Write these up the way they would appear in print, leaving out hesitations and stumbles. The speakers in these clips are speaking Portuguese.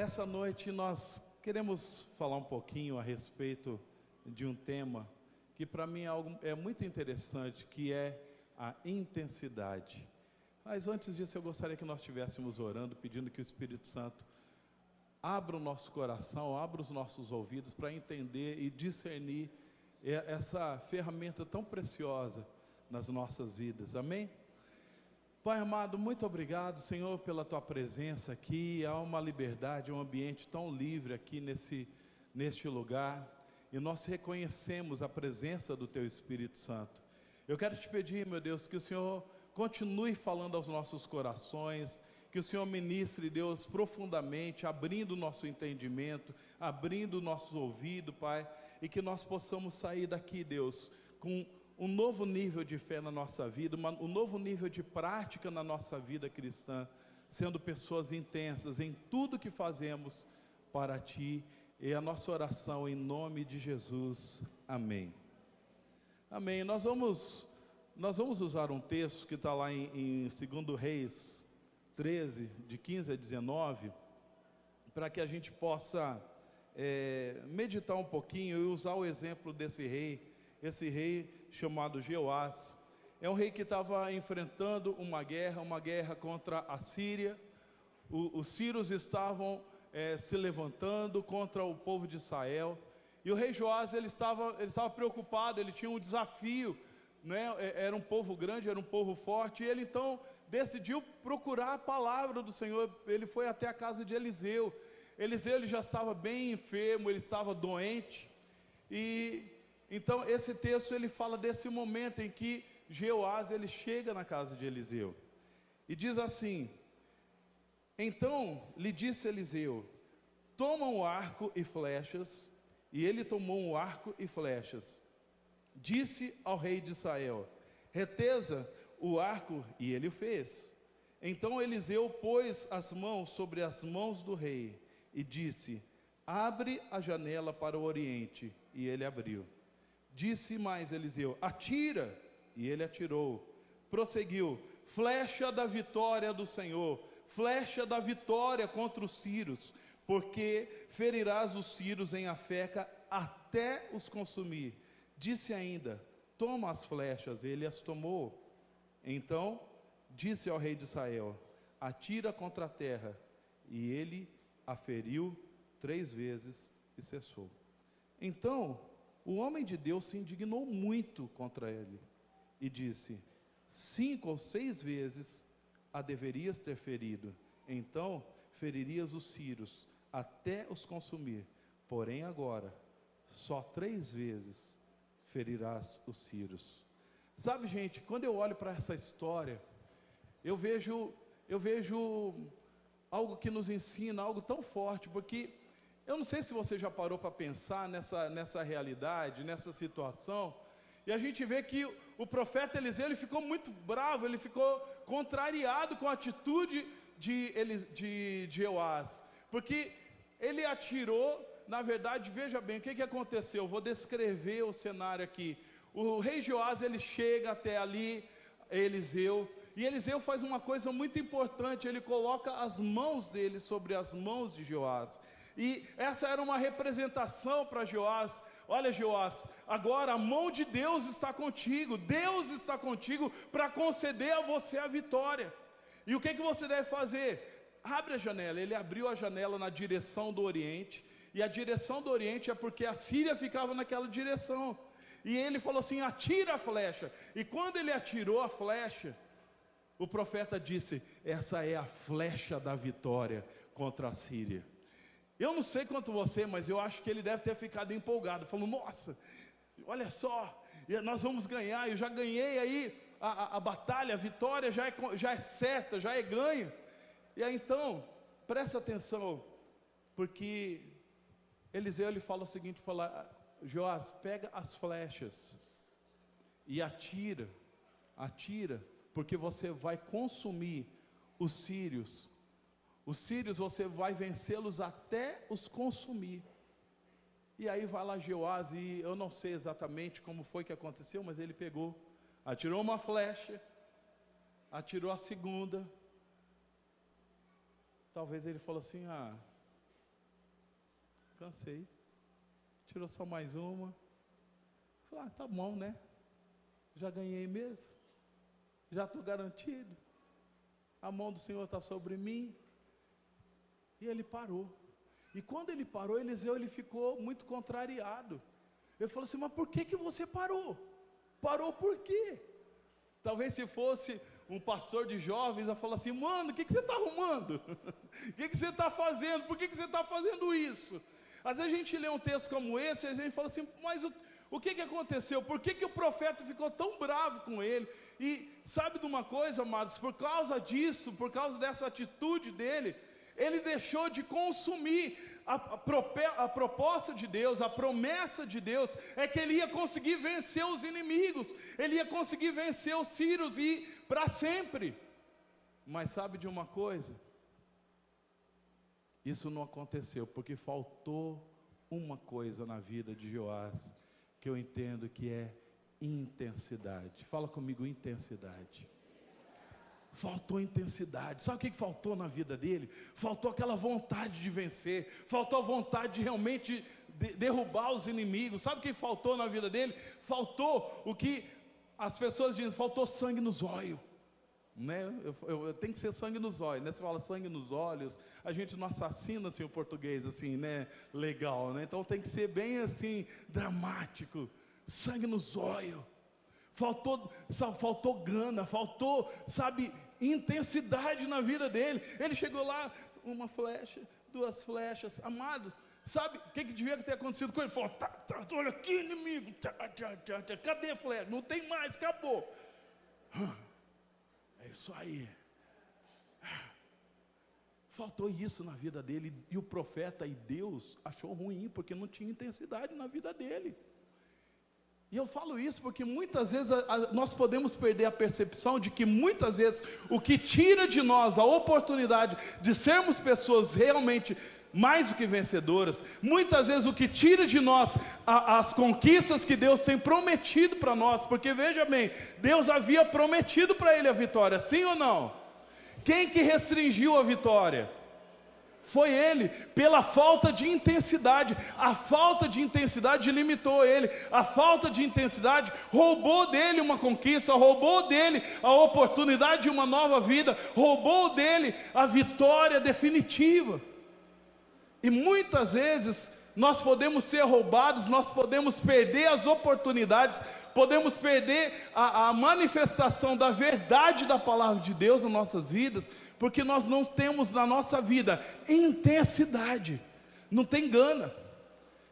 Nessa noite nós queremos falar um pouquinho a respeito de um tema que para mim é muito interessante, que é a intensidade. Mas antes disso eu gostaria que nós estivéssemos orando, pedindo que o Espírito Santo abra o nosso coração, abra os nossos ouvidos para entender e discernir essa ferramenta tão preciosa nas nossas vidas, amém? Pai amado, muito obrigado, Senhor, pela Tua presença aqui. Há uma liberdade, um ambiente tão livre aqui neste lugar, e nós reconhecemos a presença do Teu Espírito Santo. Eu quero te pedir, meu Deus, que o Senhor continue falando aos nossos corações, que o Senhor ministre, Deus, profundamente, abrindo o nosso entendimento, abrindo o nosso ouvido, Pai, e que nós possamos sair daqui, Deus, com um novo nível de fé na nossa vida, um novo nível de prática na nossa vida cristã, sendo pessoas intensas em tudo que fazemos para Ti. E a nossa oração em nome de Jesus, amém. Amém. Nós vamos usar um texto que está lá em 2 Reis 13, de 15 a 19, para que a gente possa meditar um pouquinho e usar o exemplo desse rei. Esse rei chamado Jeoás, é um rei que estava enfrentando uma guerra contra a Síria. Os sírios estavam se levantando contra o povo de Israel, e o rei Joás ele estava preocupado, ele tinha um desafio, né? Era um povo grande, era um povo forte, e ele então decidiu procurar a palavra do Senhor. Ele foi até a casa de Eliseu. Ele já estava bem enfermo, ele estava doente, e então esse texto ele fala desse momento em que Jeoás ele chega na casa de Eliseu, e diz assim: então lhe disse Eliseu, toma um arco e flechas. E ele tomou um arco e flechas. Disse ao rei de Israel, reteza o arco, e ele o fez. Então Eliseu pôs as mãos sobre as mãos do rei, e disse, abre a janela para o oriente, e ele abriu. Disse mais Eliseu, atira, e ele atirou. Prosseguiu, flecha da vitória do Senhor, flecha da vitória contra os sírios, porque ferirás os sírios em Afeca até os consumir. Disse ainda, toma as flechas, ele as tomou. Então disse ao rei de Israel, atira contra a terra, e ele a feriu 3 vezes e cessou. Então o homem de Deus se indignou muito contra ele, e disse, 5 ou 6 vezes a deverias ter ferido, então feririas os sírios até os consumir, porém agora só 3 vezes ferirás os sírios. Sabe, gente, quando eu olho para essa história, eu vejo algo que nos ensina, algo tão forte, porque eu não sei se você já parou para pensar nessa realidade, nessa situação, e a gente vê que o profeta Eliseu, ele ficou muito bravo, ele ficou contrariado com a atitude de Jeoás, porque ele atirou. Na verdade, veja bem, o que aconteceu? Eu vou descrever o cenário aqui. O rei Jeoás, ele chega até ali, Eliseu, e Eliseu faz uma coisa muito importante, ele coloca as mãos dele sobre as mãos de Jeoás, e essa era uma representação para Jeoás. Olha, Jeoás, agora a mão de Deus está contigo, Deus está contigo para conceder a você a vitória. E o que você deve fazer? Abre a janela. Ele abriu a janela na direção do Oriente, e a direção do Oriente é porque a Síria ficava naquela direção, e ele falou assim, atira a flecha, e quando ele atirou a flecha, o profeta disse, essa é a flecha da vitória contra a Síria. Eu não sei quanto você, mas eu acho que ele deve ter ficado empolgado, falando, nossa, olha só, nós vamos ganhar, eu já ganhei aí a batalha, a vitória já é certa, já é ganho. E aí então, presta atenção, porque Eliseu ele fala o seguinte, fala, Joás, pega as flechas e atira, porque você vai consumir os sírios. Os sírios você vai vencê-los até os consumir. E aí vai lá Jeoás, e eu não sei exatamente como foi que aconteceu, mas ele pegou, atirou uma flecha, atirou a segunda. Talvez ele falou assim, cansei. Tirou só mais uma. Falei, tá bom, né? Já ganhei mesmo. Já estou garantido. A mão do Senhor está sobre mim. E ele parou. E quando ele parou, Eliseu, ele ficou muito contrariado. Ele falou assim, mas por que você parou? Parou por quê? Talvez se fosse um pastor de jovens, eu falo assim, mano, o que você está arrumando? O que você está fazendo? Por que você está fazendo isso? Às vezes a gente lê um texto como esse, e a gente fala assim, mas o que aconteceu? Por que o profeta ficou tão bravo com ele? E sabe de uma coisa, amados, por causa disso, por causa dessa atitude dele, ele deixou de consumir a proposta de Deus, a promessa de Deus, é que ele ia conseguir vencer os inimigos, ele ia conseguir vencer os sírios e para sempre. Mas sabe de uma coisa? Isso não aconteceu, porque faltou uma coisa na vida de Joás, que eu entendo que é intensidade. Fala comigo, intensidade. Faltou intensidade. Sabe o que faltou na vida dele? Faltou aquela vontade de vencer, faltou a vontade de realmente derrubar os inimigos. Sabe o que faltou na vida dele? Faltou o que as pessoas dizem, faltou sangue nos olhos, né? Tem que ser sangue nos olhos, né? Você fala sangue nos olhos, a gente não assassina assim o português assim, né? Legal, né? Então tem que ser bem assim, dramático, sangue nos olhos. Faltou gana, faltou, sabe, intensidade na vida dele. Ele chegou lá, uma flecha, duas flechas, amados, sabe o que devia ter acontecido com ele? Ele falou, olha aqui, inimigo, cadê a flecha? Não tem mais, acabou. É isso aí. Faltou isso na vida dele, e o profeta e Deus achou ruim, porque não tinha intensidade na vida dele. E eu falo isso porque muitas vezes nós podemos perder a percepção de que muitas vezes o que tira de nós a oportunidade de sermos pessoas realmente mais do que vencedoras, muitas vezes o que tira de nós as conquistas que Deus tem prometido para nós, porque veja bem, Deus havia prometido para ele a vitória, sim ou não? Quem que restringiu a vitória? Foi ele, pela falta de intensidade. A falta de intensidade limitou ele, a falta de intensidade roubou dele uma conquista, roubou dele a oportunidade de uma nova vida, roubou dele a vitória definitiva. E muitas vezes nós podemos ser roubados, nós podemos perder as oportunidades, podemos perder a manifestação da verdade da palavra de Deus nas nossas vidas, porque nós não temos na nossa vida intensidade, não tem gana.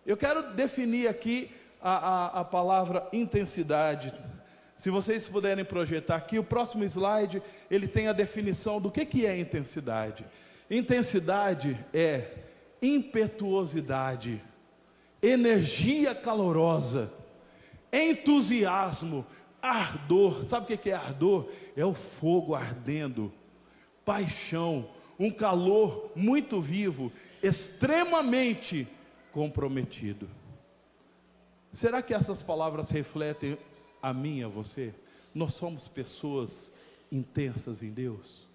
Eu quero definir aqui a palavra intensidade. Se vocês puderem projetar aqui, o próximo slide, ele tem a definição do que é intensidade. Intensidade é impetuosidade, energia calorosa, entusiasmo, ardor. Sabe o que é ardor? É o fogo ardendo, paixão, um calor muito vivo, extremamente comprometido. Será que essas palavras refletem a mim e a você? Nós somos pessoas intensas em Deus.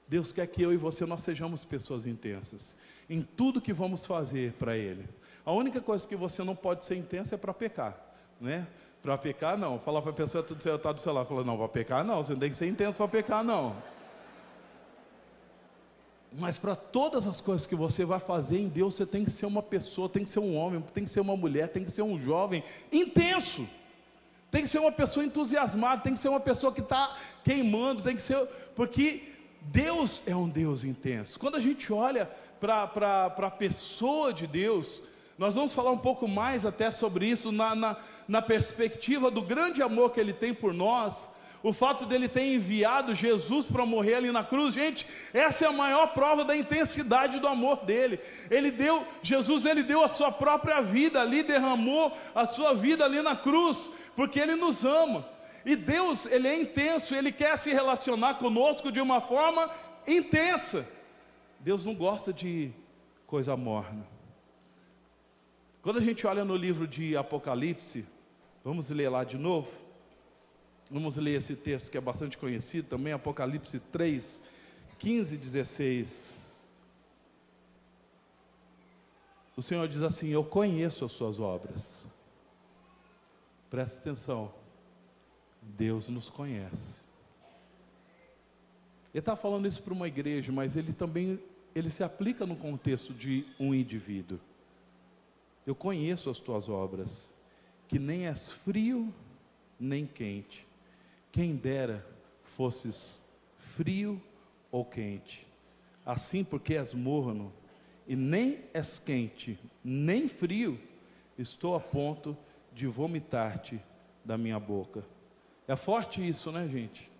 Deus quer que eu e você nós sejamos pessoas intensas em tudo que vamos fazer para Ele. A única coisa que você não pode ser intensa é para pecar, né? Para pecar não. Falar para a pessoa que está do seu lado, fala, não, para pecar não, você não tem que ser intenso para pecar não. Mas para todas as coisas que você vai fazer em Deus, você tem que ser uma pessoa, tem que ser um homem, tem que ser uma mulher, tem que ser um jovem intenso, tem que ser uma pessoa entusiasmada, tem que ser uma pessoa que está queimando, tem que ser, porque Deus é um Deus intenso. Quando a gente olha para a pessoa de Deus, nós vamos falar um pouco mais até sobre isso, na perspectiva do grande amor que Ele tem por nós. O fato dele ter enviado Jesus para morrer ali na cruz, gente, essa é a maior prova da intensidade do amor dele. Jesus deu a sua própria vida ali, derramou a sua vida ali na cruz, porque Ele nos ama. E Deus, Ele é intenso, Ele quer se relacionar conosco de uma forma intensa. Deus não gosta de coisa morna. Quando a gente olha no livro de Apocalipse, vamos ler lá de novo. Vamos ler esse texto que é bastante conhecido também, Apocalipse 3, 15 e 16. O Senhor diz assim: eu conheço as suas obras. Presta atenção, Deus nos conhece. Ele está falando isso para uma igreja, mas ele se aplica no contexto de um indivíduo. Eu conheço as tuas obras, que nem és frio nem quente. Quem dera fosses frio ou quente. Assim, porque és morno e nem és quente nem frio, estou a ponto de vomitar-te da minha boca. É forte isso, né, gente?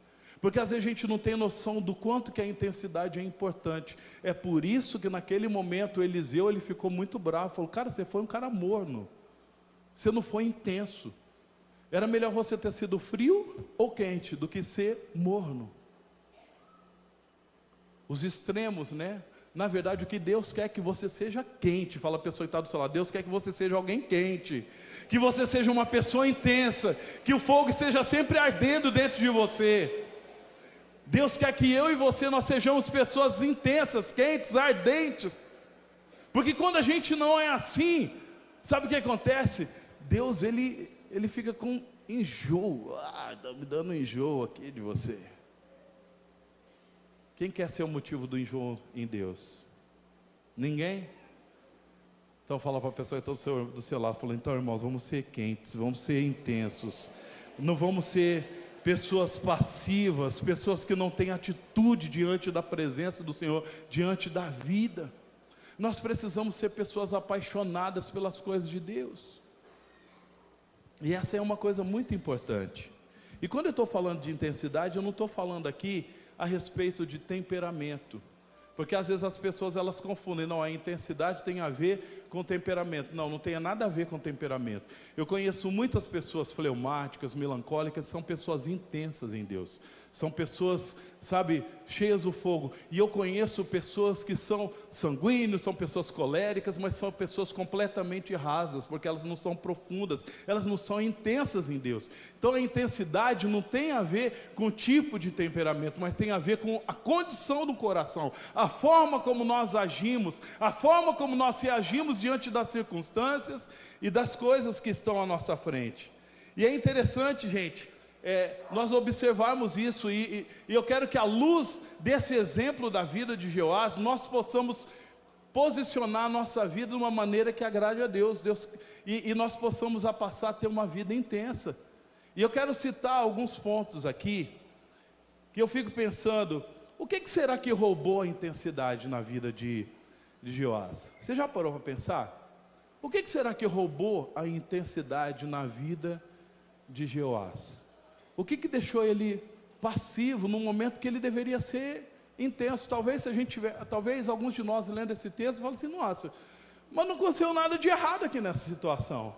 Porque às vezes a gente não tem noção do quanto que a intensidade é importante. É por isso que naquele momento Eliseu, ele ficou muito bravo. Falou: cara, você foi um cara morno, você não foi intenso. Era melhor você ter sido frio ou quente do que ser morno. Os extremos, né? Na verdade, o que Deus quer é que você seja quente. Fala a pessoa que está do seu lado: Deus quer que você seja alguém quente, que você seja uma pessoa intensa, que o fogo esteja sempre ardendo dentro de você. Deus quer que eu e você, nós sejamos pessoas intensas, quentes, ardentes. Porque quando a gente não é assim, sabe o que acontece? Deus, ele fica com enjoo. Está me dando enjoo aqui de você. Quem quer ser o motivo do enjoo em Deus? Ninguém? Então fala para a pessoa que está do seu lado, fala: então, irmãos, vamos ser quentes, vamos ser intensos. Não vamos ser pessoas passivas, pessoas que não têm atitude diante da presença do Senhor, diante da vida. Nós precisamos ser pessoas apaixonadas pelas coisas de Deus. E essa é uma coisa muito importante. E quando eu estou falando de intensidade, eu não estou falando aqui a respeito de temperamento, porque às vezes as pessoas elas confundem. Não, a intensidade tem a ver com temperamento. Não tem nada a ver com temperamento. Eu conheço muitas pessoas fleumáticas, melancólicas, são pessoas intensas em Deus. São pessoas, sabe, cheias do fogo. E eu conheço pessoas que são sanguíneos, são pessoas coléricas, mas são pessoas completamente rasas, porque elas não são profundas, elas não são intensas em Deus. Então a intensidade não tem a ver com o tipo de temperamento, mas tem a ver com a condição do coração, a forma como nós agimos, a forma como nós reagimos diante das circunstâncias e das coisas que estão à nossa frente. E é interessante, gente, nós observarmos isso, e eu quero que à luz desse exemplo da vida de Jeoás, nós possamos posicionar a nossa vida de uma maneira que agrade a Deus, e nós possamos passar a ter uma vida intensa. E eu quero citar alguns pontos aqui, que eu fico pensando: o que será que roubou a intensidade na vida de Jeoás? Você já parou para pensar? O que será que roubou a intensidade na vida de Jeoás? O que deixou ele passivo no momento que ele deveria ser intenso? Talvez, se a gente talvez alguns de nós lendo esse texto falem assim: nossa, mas não aconteceu nada de errado aqui nessa situação.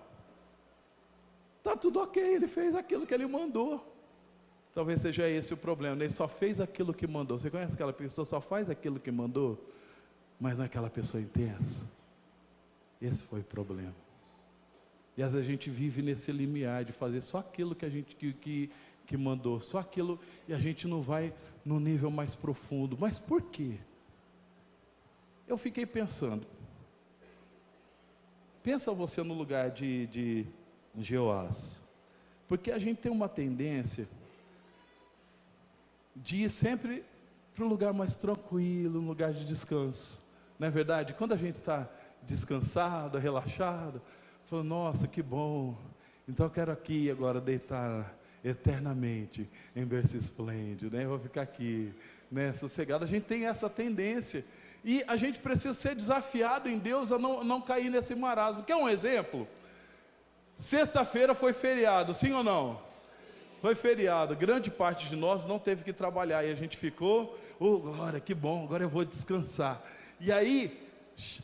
Está tudo ok, ele fez aquilo que ele mandou. Talvez seja esse o problema, ele só fez aquilo que mandou. Você conhece aquela pessoa, só faz aquilo que mandou, mas não é aquela pessoa intensa? Esse foi o problema. E às vezes a gente vive nesse limiar de fazer só aquilo que a gente que mandou, só aquilo, e a gente não vai no nível mais profundo. Mas por quê? Eu fiquei pensando. Pensa você no lugar de Jeoás. Porque a gente tem uma tendência de ir sempre para um lugar mais tranquilo, um lugar de descanso. Não é verdade? Quando a gente está descansado, relaxado, falando: nossa, que bom, então eu quero aqui agora deitar eternamente em berço esplêndido, né? Eu vou ficar aqui, né, sossegado. A gente tem essa tendência, e a gente precisa ser desafiado em Deus a não cair nesse marasmo. Quer um exemplo? Sexta-feira foi feriado, sim ou não? Foi feriado, grande parte de nós não teve que trabalhar, e a gente ficou: oh glória, que bom, agora eu vou descansar. E aí,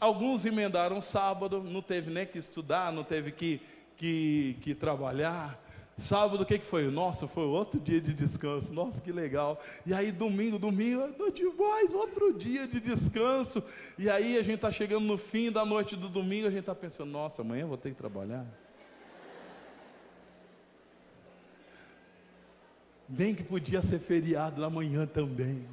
alguns emendaram sábado, não teve nem que estudar, não teve que trabalhar. Sábado, o que foi? Nossa, foi outro dia de descanso, nossa, que legal. E aí domingo, não demais, outro dia de descanso. E aí a gente está chegando no fim da noite do domingo, a gente está pensando: nossa, amanhã eu vou ter que trabalhar. Bem que podia ser feriado na manhã também.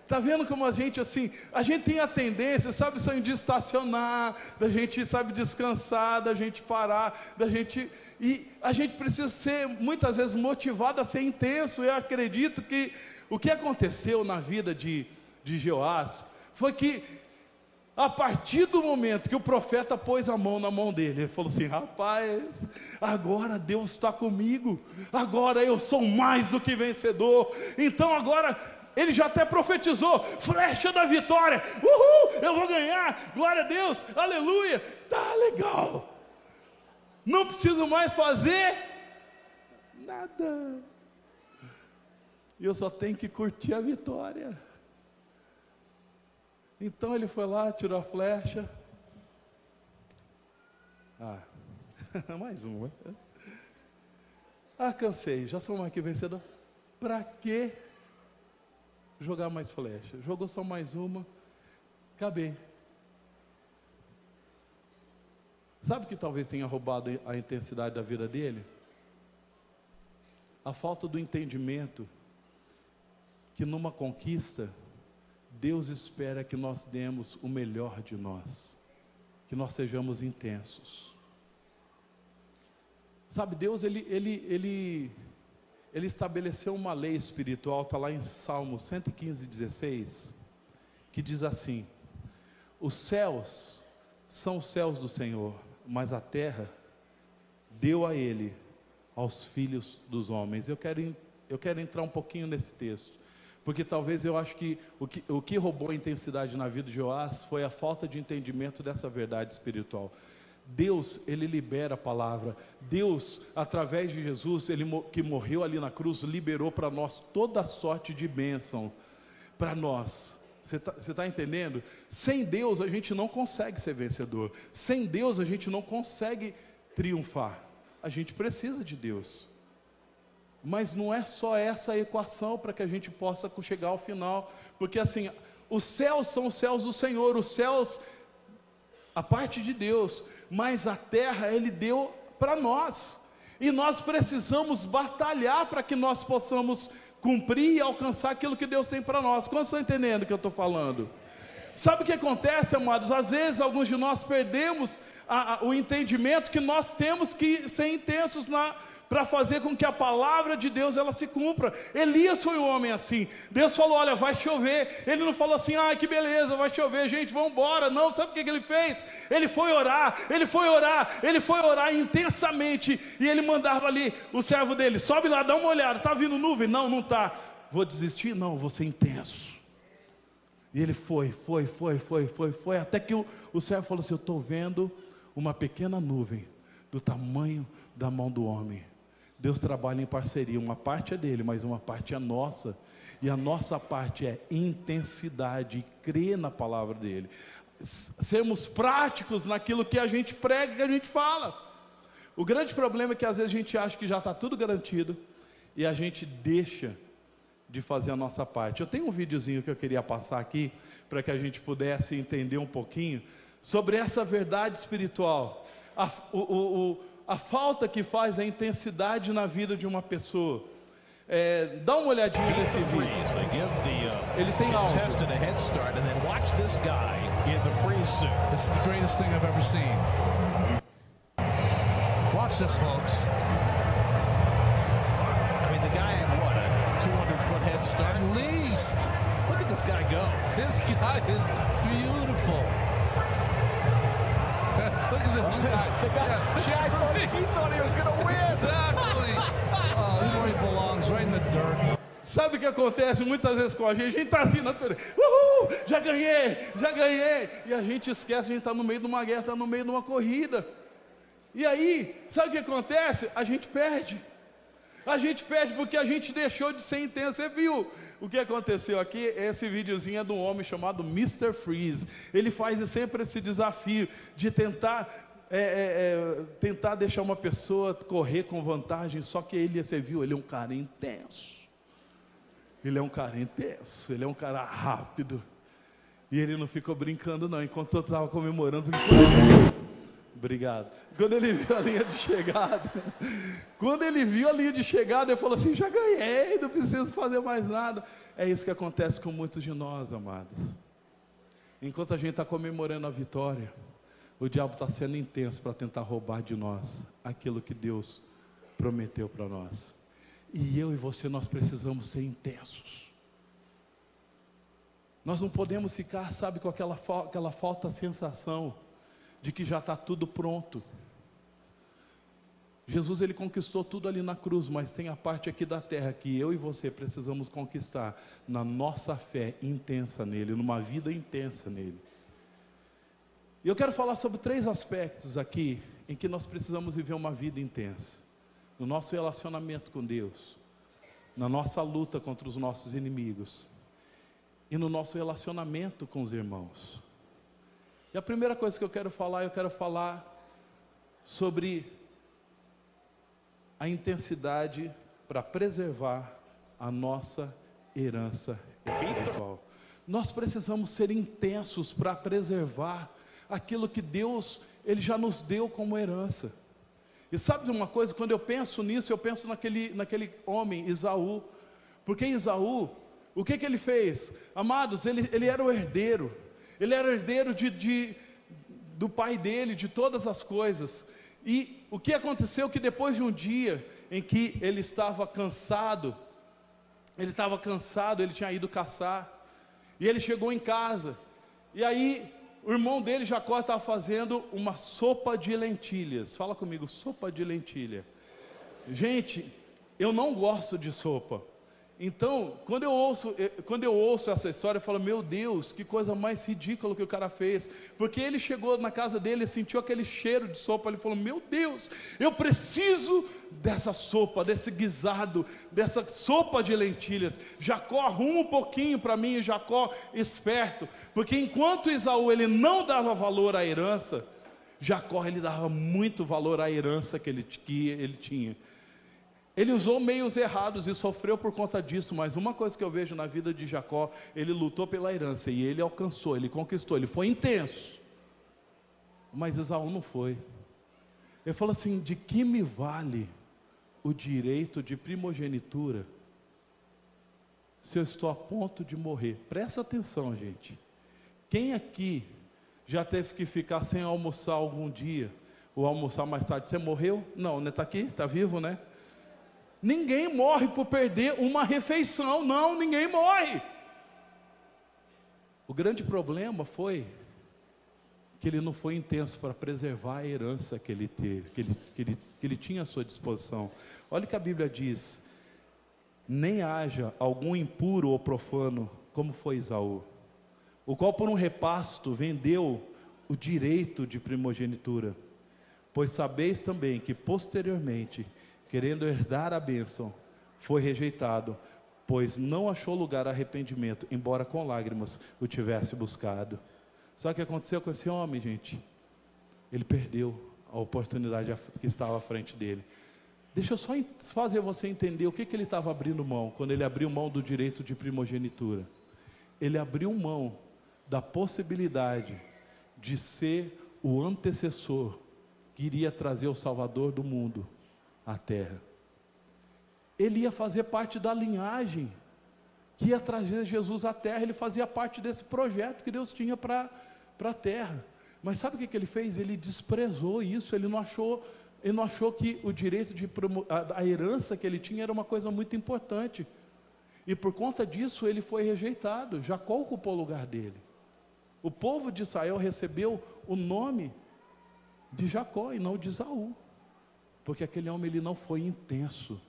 Está vendo como a gente assim, a gente tem a tendência, sabe, de estacionar, da gente, sabe, descansar, da gente parar, e a gente precisa ser, muitas vezes, motivado a ser intenso. Eu acredito que o que aconteceu na vida de Jeoás, foi que, a partir do momento que o profeta pôs a mão na mão dele, ele falou assim: rapaz, agora Deus está comigo, agora eu sou mais do que vencedor. Então agora, ele já até profetizou, flecha da vitória, uhul, eu vou ganhar, glória a Deus, aleluia, tá legal, não preciso mais fazer nada, eu só tenho que curtir a vitória. Então ele foi lá, tirou a flecha. Mais uma. Cansei, já sou mais que vencedor. Para que jogar mais flecha? Jogou só mais uma, acabei. Sabe o que talvez tenha roubado a intensidade da vida dele? A falta do entendimento que numa conquista, Deus espera que nós demos o melhor de nós, que nós sejamos intensos. Sabe, Deus ele estabeleceu uma lei espiritual, está lá em Salmo 115:16, que diz assim: os céus são os céus do Senhor, mas a terra deu a Ele, aos filhos dos homens. Eu quero entrar um pouquinho nesse texto, porque talvez eu acho que o que roubou a intensidade na vida de Jeoás foi a falta de entendimento dessa verdade espiritual. Deus, Ele libera a palavra. Deus, através de Jesus, que morreu ali na cruz, liberou para nós toda a sorte de bênção, para nós. Você está entendendo? Sem Deus a gente não consegue ser vencedor, sem Deus a gente não consegue triunfar, a gente precisa de Deus. Mas não é só essa equação para que a gente possa chegar ao final, porque assim, os céus são os céus do Senhor, os céus, a parte de Deus, mas a terra Ele deu para nós, e nós precisamos batalhar para que nós possamos cumprir e alcançar aquilo que Deus tem para nós. Quantos estão entendendo o que eu estou falando? Sabe o que acontece, amados? Às vezes alguns de nós perdemos o entendimento que nós temos que ser intensos para fazer com que a palavra de Deus ela se cumpra. Elias foi um homem assim. Deus falou: olha, vai chover. Ele não falou assim: ah, que beleza, vai chover, gente, vamos embora. Não, sabe o que ele fez? Ele foi orar, ele foi orar intensamente. E ele mandava ali o servo dele: sobe lá, dá uma olhada, está vindo nuvem? Não, não está. Vou desistir? Não, vou ser intenso. E ele foi, até que o servo falou assim: eu estou vendo uma pequena nuvem do tamanho da mão do homem. Deus trabalha em parceria, uma parte é dele, mas uma parte é nossa, e a nossa parte é intensidade, e crer na palavra dele, sermos práticos naquilo que a gente prega, que a gente fala. O grande problema é que às vezes a gente acha que já está tudo garantido, e a gente deixa de fazer a nossa parte. Eu tenho um videozinho que eu queria passar aqui, para que a gente pudesse entender um pouquinho, sobre essa verdade espiritual, a falta que faz a intensidade na vida de uma pessoa. Dá uma olhadinha nesse vídeo. Ele tem algo. This is the greatest thing I've ever seen. Watch this, folks. I mean, the guy had what, a 200-foot head start? At least. Look at this guy go. This guy is beautiful. Look at this guy. He thought he was going to win. Exactly. Oh, this is where he belongs, right in the dirt. Sabe o que acontece muitas vezes com a gente? A gente está assim na natureza, uhul, já ganhei, e a gente esquece, a gente está no meio de uma guerra, está no meio de uma corrida, e aí, sabe o que acontece? A gente perde porque a gente deixou de ser intenso. Você viu o que aconteceu aqui? Esse videozinho é de um homem chamado Mr. Freeze. Ele faz sempre esse desafio de tentar deixar uma pessoa correr com vantagem, só que você viu, ele é um cara intenso. Ele é um cara intenso, ele é um cara rápido. E ele não ficou brincando não, enquanto eu estava comemorando. Obrigado. Quando ele viu a linha de chegada, ele falou assim: já ganhei, não preciso fazer mais nada. É isso que acontece com muitos de nós, amados. Enquanto a gente está comemorando a vitória, o diabo está sendo intenso para tentar roubar de nós aquilo que Deus prometeu para nós. E eu e você, nós precisamos ser intensos. Nós não podemos ficar, sabe, com aquela falta sensação de que já está tudo pronto. Jesus, ele conquistou tudo ali na cruz, mas tem a parte aqui da terra que eu e você precisamos conquistar na nossa fé intensa nele, numa vida intensa nele. E eu quero falar sobre 3 aspectos aqui em que nós precisamos viver uma vida intensa: no nosso relacionamento com Deus, na nossa luta contra os nossos inimigos e no nosso relacionamento com os irmãos. E a primeira coisa que eu quero falar sobre a intensidade para preservar a nossa herança espiritual. Nós precisamos ser intensos para preservar aquilo que Deus, ele já nos deu como herança. E sabe de uma coisa, quando eu penso nisso, eu penso naquele homem, Esaú. Porque Esaú, o que ele fez? Amados, ele era o herdeiro. Ele era herdeiro do pai dele, de todas as coisas. E o que aconteceu? Que depois de um dia em que ele estava cansado, ele tinha ido caçar, e ele chegou em casa, e aí o irmão dele, Jacó, estava fazendo uma sopa de lentilhas. Fala comigo, sopa de lentilha. Gente, eu não gosto de sopa. Então, quando eu ouço essa história, eu falo, meu Deus, que coisa mais ridícula que o cara fez. Porque ele chegou na casa dele e sentiu aquele cheiro de sopa. Ele falou, meu Deus, eu preciso dessa sopa, desse guisado, dessa sopa de lentilhas. Jacó, arruma um pouquinho para mim. Jacó, esperto, porque enquanto Esaú, ele não dava valor à herança, Jacó, ele dava muito valor à herança que ele tinha. Ele usou meios errados e sofreu por conta disso, mas uma coisa que eu vejo na vida de Jacó, ele lutou pela herança e ele alcançou, ele conquistou, ele foi intenso. Mas Esaú não foi. Ele falou assim, de que me vale o direito de primogenitura se eu estou a ponto de morrer? Presta atenção, gente. Quem aqui já teve que ficar sem almoçar algum dia, ou almoçar mais tarde? Você morreu? Não, né? Está aqui? Está vivo, né? Ninguém morre por perder uma refeição, não, ninguém morre. O grande problema foi que ele não foi intenso para preservar a herança que ele teve, que ele tinha à sua disposição. Olha o que a Bíblia diz: nem haja algum impuro ou profano, como foi Esaú, o qual por um repasto vendeu o direito de primogenitura. Pois sabeis também que posteriormente, querendo herdar a bênção, foi rejeitado, pois não achou lugar a arrependimento, embora com lágrimas o tivesse buscado. Sabe o que aconteceu com esse homem, gente? Ele perdeu a oportunidade que estava à frente dele. Deixa eu só fazer você entender o que ele estava abrindo mão, quando ele abriu mão do direito de primogenitura. Ele abriu mão da possibilidade de ser o antecessor que iria trazer o Salvador do mundo à terra. Ele ia fazer parte da linhagem que ia trazer Jesus à terra. Ele fazia parte desse projeto que Deus tinha para a terra. Mas sabe o que ele fez? Ele desprezou isso. Ele não achou que o direito a herança que ele tinha era uma coisa muito importante, e por conta disso ele foi rejeitado. Jacó ocupou o lugar dele. O povo de Israel recebeu o nome de Jacó e não de Esaú, porque aquele homem, ele não foi intenso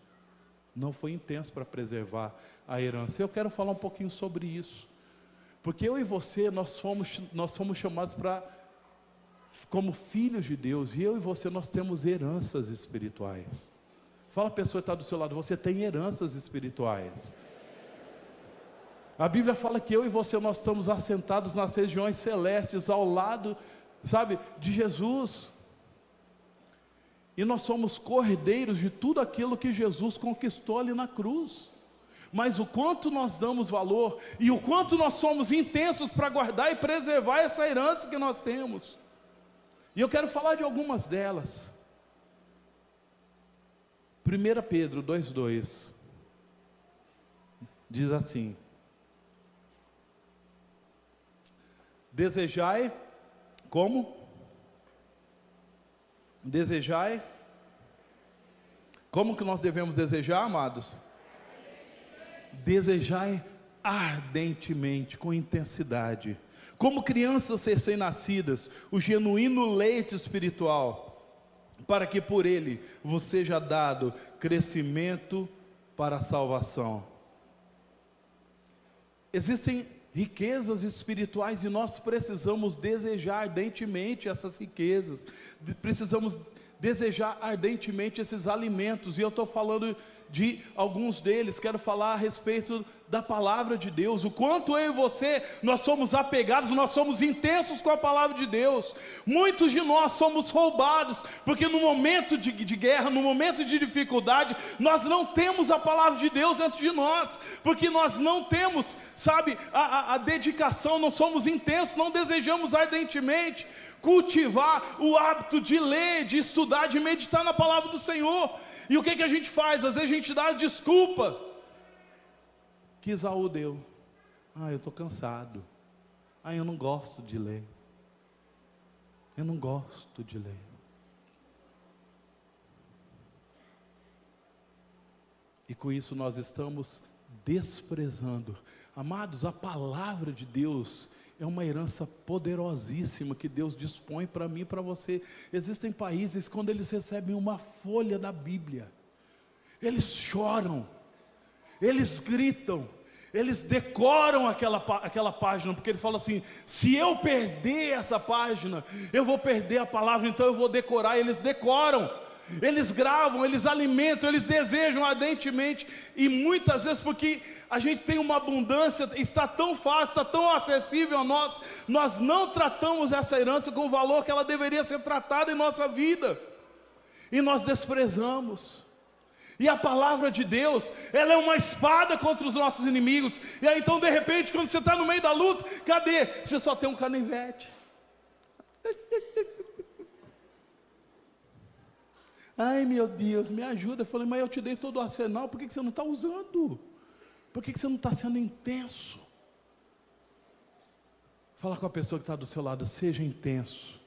para preservar a herança. Eu quero falar um pouquinho sobre isso, porque eu e você, nós somos chamados como filhos de Deus, e eu e você, nós temos heranças espirituais. Fala a pessoa que está do seu lado, você tem heranças espirituais. A Bíblia fala que eu e você, nós estamos assentados nas regiões celestes, ao lado, sabe, de Jesus. E nós somos cordeiros de tudo aquilo que Jesus conquistou ali na cruz. Mas o quanto nós damos valor, e o quanto nós somos intensos para guardar e preservar essa herança que nós temos. E eu quero falar de algumas delas. 1 Pedro 2,2 diz assim: Desejai, como? Desejai. Como que nós devemos desejar, amados? Desejai ardentemente, com intensidade, como crianças recém-nascidas, o genuíno leite espiritual, para que por ele vos seja dado crescimento para a salvação. Existem riquezas espirituais e nós precisamos desejar ardentemente essas riquezas, precisamos desejar ardentemente esses alimentos, e eu estou falando de alguns deles. Quero falar a respeito da palavra de Deus, o quanto eu e você, nós somos apegados, nós somos intensos com a palavra de Deus. Muitos de nós somos roubados, porque no momento de guerra, no momento de dificuldade, nós não temos a palavra de Deus dentro de nós, porque nós não temos, sabe, a dedicação, não somos intensos, não desejamos ardentemente cultivar o hábito de ler, de estudar, de meditar na palavra do Senhor. E o que a gente faz? Às vezes a gente dá a desculpa que Esaú deu: eu estou cansado, eu não gosto de ler, eu não gosto de ler. E com isso nós estamos desprezando. Amados, a palavra de Deus é uma herança poderosíssima que Deus dispõe para mim e para você. Existem países, quando eles recebem uma folha da Bíblia, eles choram, eles gritam, eles decoram aquela página, porque eles falam assim: se eu perder essa página, eu vou perder a palavra, então eu vou decorar. Eles decoram, eles gravam, eles alimentam, eles desejam ardentemente. E muitas vezes, porque a gente tem uma abundância, está tão fácil, está tão acessível a nós, nós não tratamos essa herança com o valor que ela deveria ser tratada em nossa vida, e nós desprezamos. E a palavra de Deus, ela é uma espada contra os nossos inimigos. E aí então, de repente, quando você está no meio da luta, cadê? Você só tem um canivete. Ai, meu Deus, me ajuda. Eu falei: mas eu te dei todo o arsenal, por que você não está usando? Por que você não está sendo intenso? Fala com a pessoa que está do seu lado: seja intenso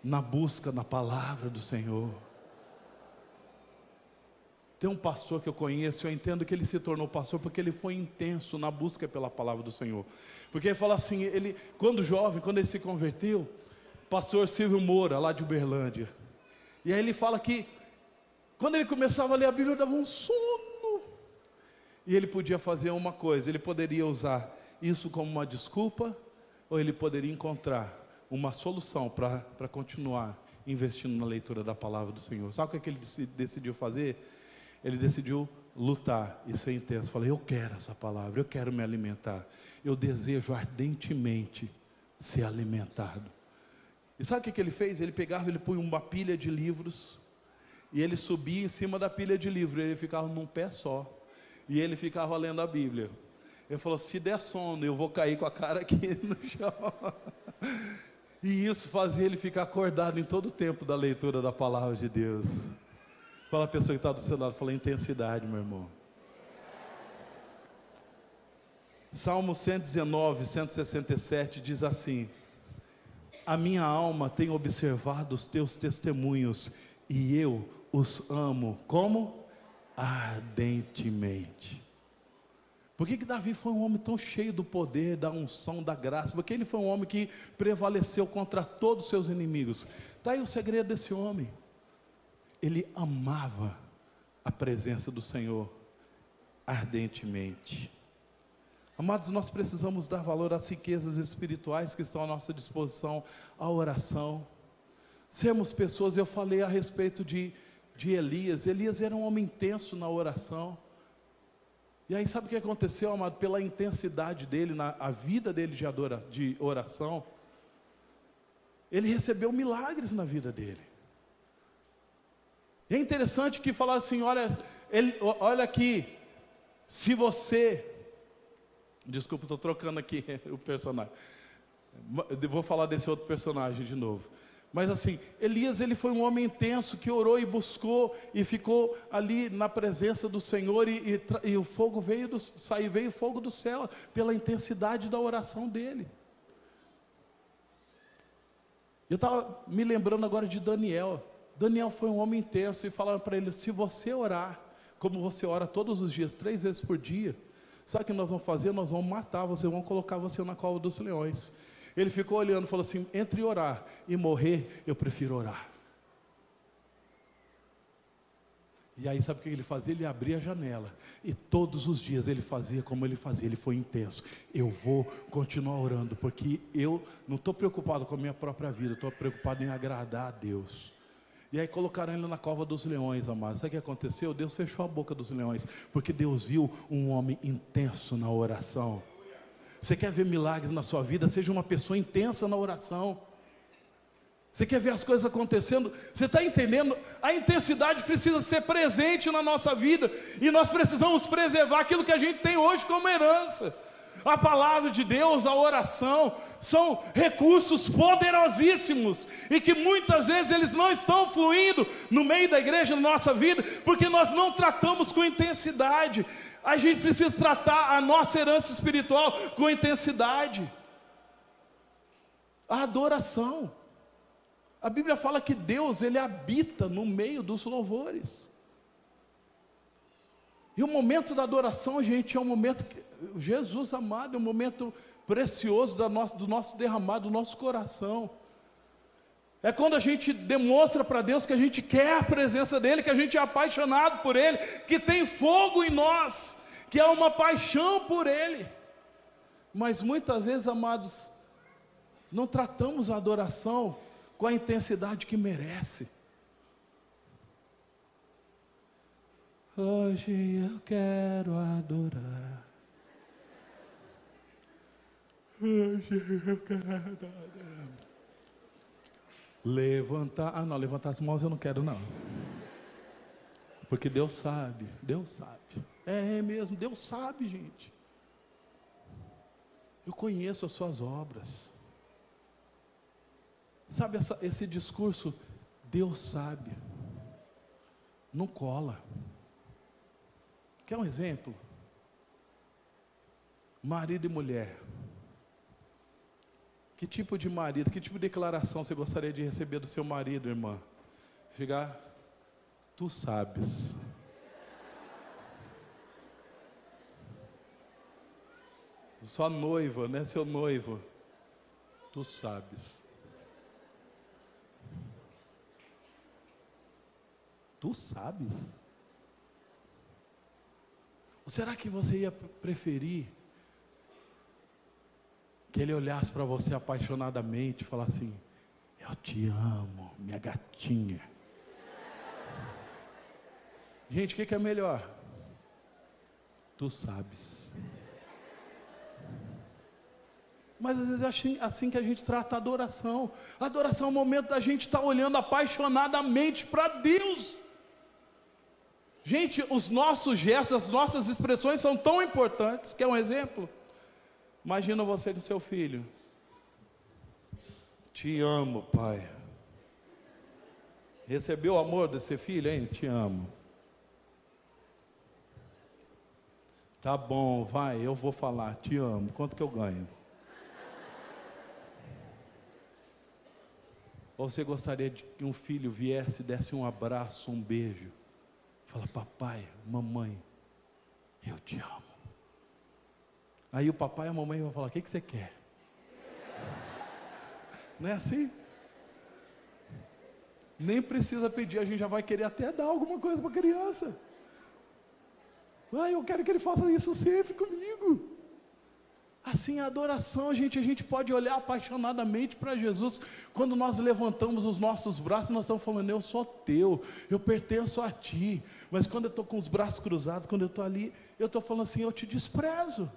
na busca na palavra do Senhor. Tem um pastor que eu conheço, eu entendo que ele se tornou pastor porque ele foi intenso na busca pela palavra do Senhor. Porque ele fala assim, quando jovem, quando ele se converteu, pastor Silvio Moura, lá de Uberlândia, e aí ele fala que quando ele começava a ler a Bíblia, dava um sono, e ele podia fazer uma coisa: ele poderia usar isso como uma desculpa, ou ele poderia encontrar uma solução para continuar investindo na leitura da palavra do Senhor. Sabe o que ele decidiu fazer? Ele decidiu lutar e ser intenso. Falei: eu quero essa palavra, eu quero me alimentar, eu desejo ardentemente ser alimentado. E sabe o que ele fez? Ele pegava, ele punha uma pilha de livros, e ele subia em cima da pilha de livros, ele ficava num pé só, e ele ficava lendo a Bíblia. Ele falou: se der sono, eu vou cair com a cara aqui no chão. E isso fazia ele ficar acordado em todo o tempo da leitura da palavra de Deus. Fala a pessoa que está do seu lado, fala: intensidade, meu irmão. Salmo 119, 167 diz assim: a minha alma tem observado os teus testemunhos, e eu os amo, como? Ardentemente. Por que Davi foi um homem tão cheio do poder, da unção, da graça? Porque ele foi um homem que prevaleceu contra todos os seus inimigos. Está aí o segredo desse homem: ele amava a presença do Senhor ardentemente. Amados, nós precisamos dar valor às riquezas espirituais que estão à nossa disposição, à oração, sermos pessoas. Eu falei a respeito de Elias. Elias era um homem intenso na oração, e aí sabe o que aconteceu, amado? Pela intensidade dele, a vida dele de oração, ele recebeu milagres na vida dele. E é interessante que falaram assim: olha aqui, se você... Desculpa, estou trocando aqui o personagem. Vou falar desse outro personagem de novo. Mas assim, Elias, ele foi um homem intenso que orou e buscou e ficou ali na presença do Senhor, e o fogo veio fogo do céu pela intensidade da oração dele. Eu estava me lembrando agora de Daniel. Daniel foi um homem intenso, e falaram para ele: se você orar, como você ora todos os dias, 3 vezes por dia, sabe o que nós vamos fazer? Nós vamos matar você, vamos colocar você na cova dos leões. Ele ficou olhando e falou assim: entre orar e morrer, eu prefiro orar. E aí sabe o que ele fazia? Ele abria a janela, e todos os dias ele fazia como ele fazia. Ele foi intenso: eu vou continuar orando, porque eu não estou preocupado com a minha própria vida, estou preocupado em agradar a Deus. E aí colocaram ele na cova dos leões, amados. Sabe o que aconteceu? Deus fechou a boca dos leões, porque Deus viu um homem intenso na oração. Você quer ver milagres na sua vida? Seja uma pessoa intensa na oração. Você quer ver as coisas acontecendo? Você está entendendo? A intensidade precisa ser presente na nossa vida, e nós precisamos preservar aquilo que a gente tem hoje como herança. A palavra de Deus, a oração, são recursos poderosíssimos, e que muitas vezes eles não estão fluindo no meio da igreja, na nossa vida, porque nós não tratamos com intensidade. A gente precisa tratar a nossa herança espiritual com intensidade. A adoração. A Bíblia fala que Deus, Ele habita no meio dos louvores. E o momento da adoração, gente, é um momento, Jesus amado, é um momento precioso do nosso derramado, do nosso coração. É quando a gente demonstra para Deus que a gente quer a presença dEle, que a gente é apaixonado por Ele, que tem fogo em nós, que é uma paixão por Ele. Mas muitas vezes, amados, não tratamos a adoração com a intensidade que merece. Hoje eu quero adorar. Hoje eu quero adorar. Levantar as mãos eu não quero não. Porque Deus sabe, Deus sabe. É mesmo, Deus sabe, gente. Eu conheço as suas obras. Sabe esse discurso, Deus sabe, não cola. Quer um exemplo? Marido e mulher. Que tipo de marido, que tipo de declaração você gostaria de receber do seu marido, irmã? Chegar, tu sabes. Sua noiva, né? Seu noivo, tu sabes. Tu sabes? Ou será que você ia preferir que ele olhasse para você apaixonadamente e falasse assim: eu te amo, minha gatinha? Gente, o que é melhor? Tu sabes. Mas às vezes é assim que a gente trata a adoração. A adoração é o momento da gente estar olhando apaixonadamente para Deus. Gente, os nossos gestos, as nossas expressões são tão importantes. Quer um exemplo? Imagina você com seu filho: te amo, pai. Recebeu o amor desse filho, hein? Te amo. Tá bom, vai, eu vou falar, te amo. Quanto que eu ganho? Ou você gostaria de que um filho viesse e desse um abraço, um beijo? Fala: papai, mamãe, eu te amo. Aí o papai e a mamãe vão falar: o que você quer? Não é assim? Nem precisa pedir, a gente já vai querer até dar alguma coisa para a criança. Eu quero que ele faça isso sempre comigo. Assim, a adoração, a gente pode olhar apaixonadamente para Jesus. Quando nós levantamos os nossos braços, nós estamos falando: eu sou teu, eu pertenço a ti. Mas quando eu estou com os braços cruzados, quando eu estou ali, eu estou falando assim: eu te desprezo.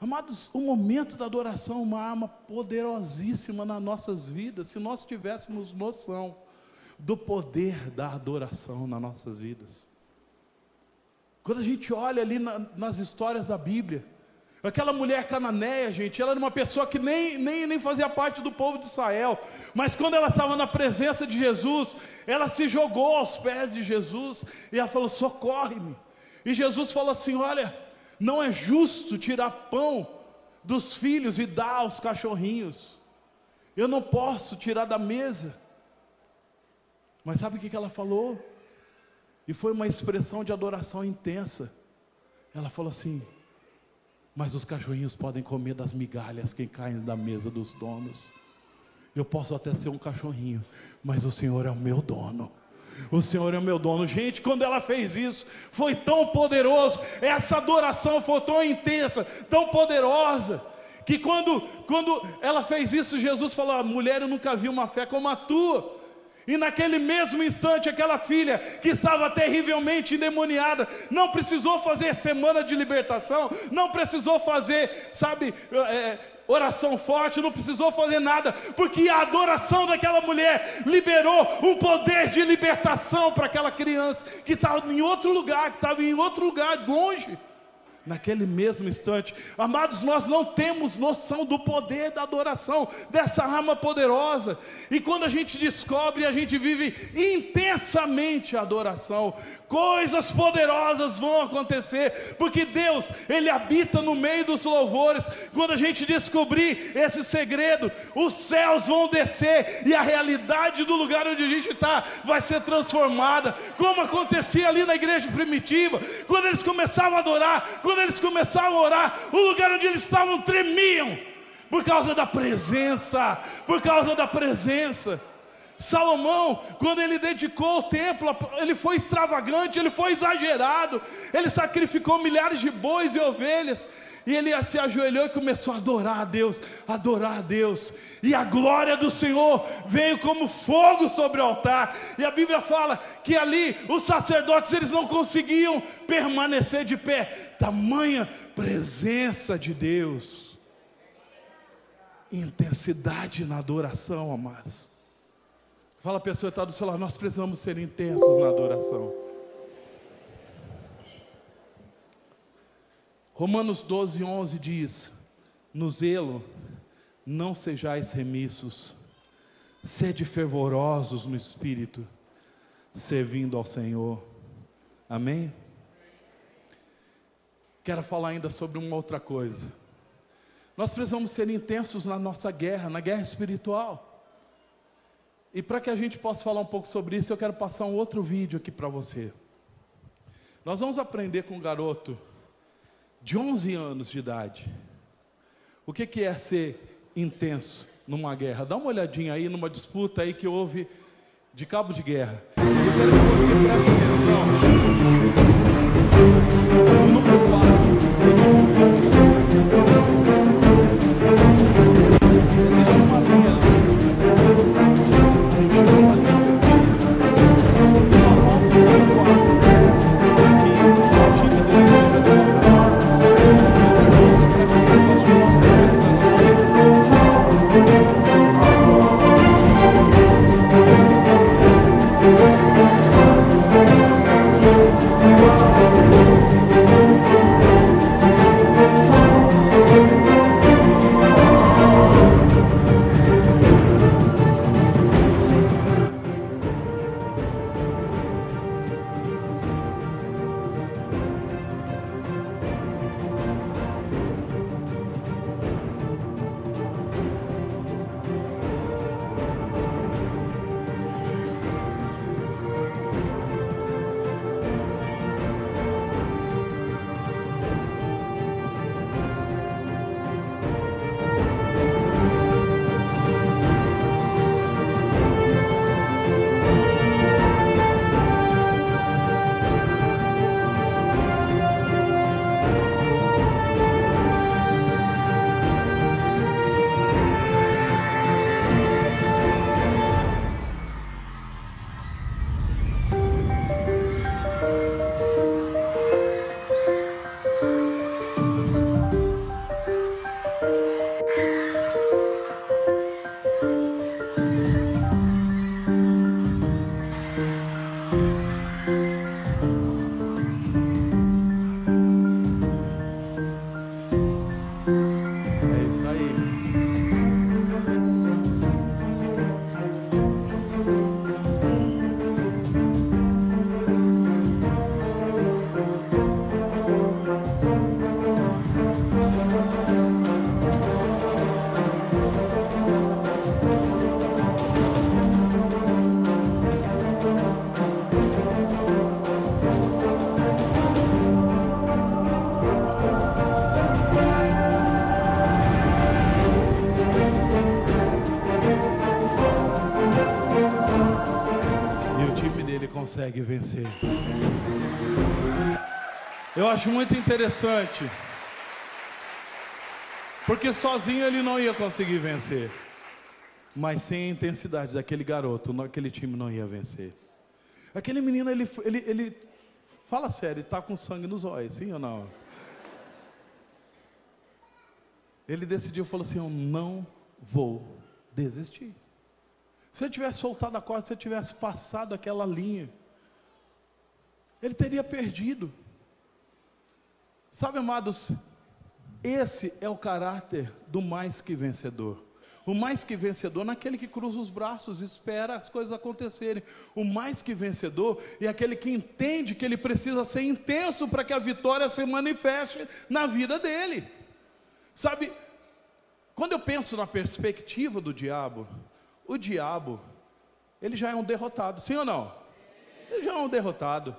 Amados, o momento da adoração é uma arma poderosíssima nas nossas vidas. Se nós tivéssemos noção do poder da adoração nas nossas vidas. Quando a gente olha ali nas histórias da Bíblia, aquela mulher cananeia, gente, ela era uma pessoa que nem fazia parte do povo de Israel, mas quando ela estava na presença de Jesus, ela se jogou aos pés de Jesus, e ela falou: socorre-me. E Jesus falou assim: olha, não é justo tirar pão dos filhos e dar aos cachorrinhos. Eu não posso tirar da mesa. Mas sabe o que ela falou? E foi uma expressão de adoração intensa. Ela falou assim: mas os cachorrinhos podem comer das migalhas que caem da mesa dos donos. Eu posso até ser um cachorrinho, mas o Senhor é o meu dono. O Senhor é o meu dono. Gente, quando ela fez isso, foi tão poderoso. Essa adoração foi tão intensa, tão poderosa, que quando ela fez isso, Jesus falou: mulher, eu nunca vi uma fé como a tua. E naquele mesmo instante, aquela filha que estava terrivelmente endemoniada, não precisou fazer semana de libertação, não precisou fazer, oração forte, não precisou fazer nada, porque a adoração daquela mulher liberou um poder de libertação para aquela criança que estava em outro lugar, longe. Naquele mesmo instante, amados, nós não temos noção do poder da adoração, dessa arma poderosa. E quando a gente descobre, a gente vive intensamente a adoração, coisas poderosas vão acontecer, porque Deus, Ele habita no meio dos louvores. Quando a gente descobrir esse segredo, os céus vão descer, e a realidade do lugar onde a gente está vai ser transformada, como acontecia ali na igreja primitiva. Quando eles começavam a adorar, quando eles começavam a orar, o lugar onde eles estavam tremiam, por causa da presença, Salomão, quando ele dedicou o templo, ele foi extravagante, ele foi exagerado, ele sacrificou milhares de bois e ovelhas, e ele se ajoelhou e começou a adorar a Deus, e a glória do Senhor veio como fogo sobre o altar. E a Bíblia fala que ali os sacerdotes, eles não conseguiam permanecer de pé, tamanha presença de Deus, intensidade na adoração, amados. Fala a pessoa que está do seu lado: nós precisamos ser intensos na adoração. Romanos 12:11 diz: no zelo não sejais remissos, sede fervorosos no Espírito, servindo ao Senhor. Amém? Quero falar ainda sobre uma outra coisa. Nós precisamos ser intensos na nossa guerra, na guerra espiritual. E para que a gente possa falar um pouco sobre isso, eu quero passar um outro vídeo aqui para você. Nós vamos aprender com um garoto de 11 anos de idade o que é ser intenso numa guerra. Dá uma olhadinha aí numa disputa aí que houve de cabo de guerra. Eu quero que você preste atenção no número 4. Existe uma linha ali. Só falta o número 4 que o time dele seja derrotado. Eu quero que você preste atenção na forma como esse garoto consegue vencer. Eu acho muito interessante, porque sozinho ele não ia conseguir vencer, mas sem a intensidade daquele garoto, aquele time não ia vencer. Aquele menino, ele fala sério, ele está com sangue nos olhos, sim ou não? Ele decidiu, falou assim: eu não vou desistir. Se ele tivesse soltado a corda, se ele tivesse passado aquela linha, ele teria perdido. Sabe, amados, esse é o caráter do mais que vencedor. O mais que vencedor não é aquele que cruza os braços e espera as coisas acontecerem. O mais que vencedor é aquele que entende que ele precisa ser intenso para que a vitória se manifeste na vida dele. Sabe, quando eu penso na perspectiva do diabo, o diabo, ele já é um derrotado, sim ou não? Ele já é um derrotado.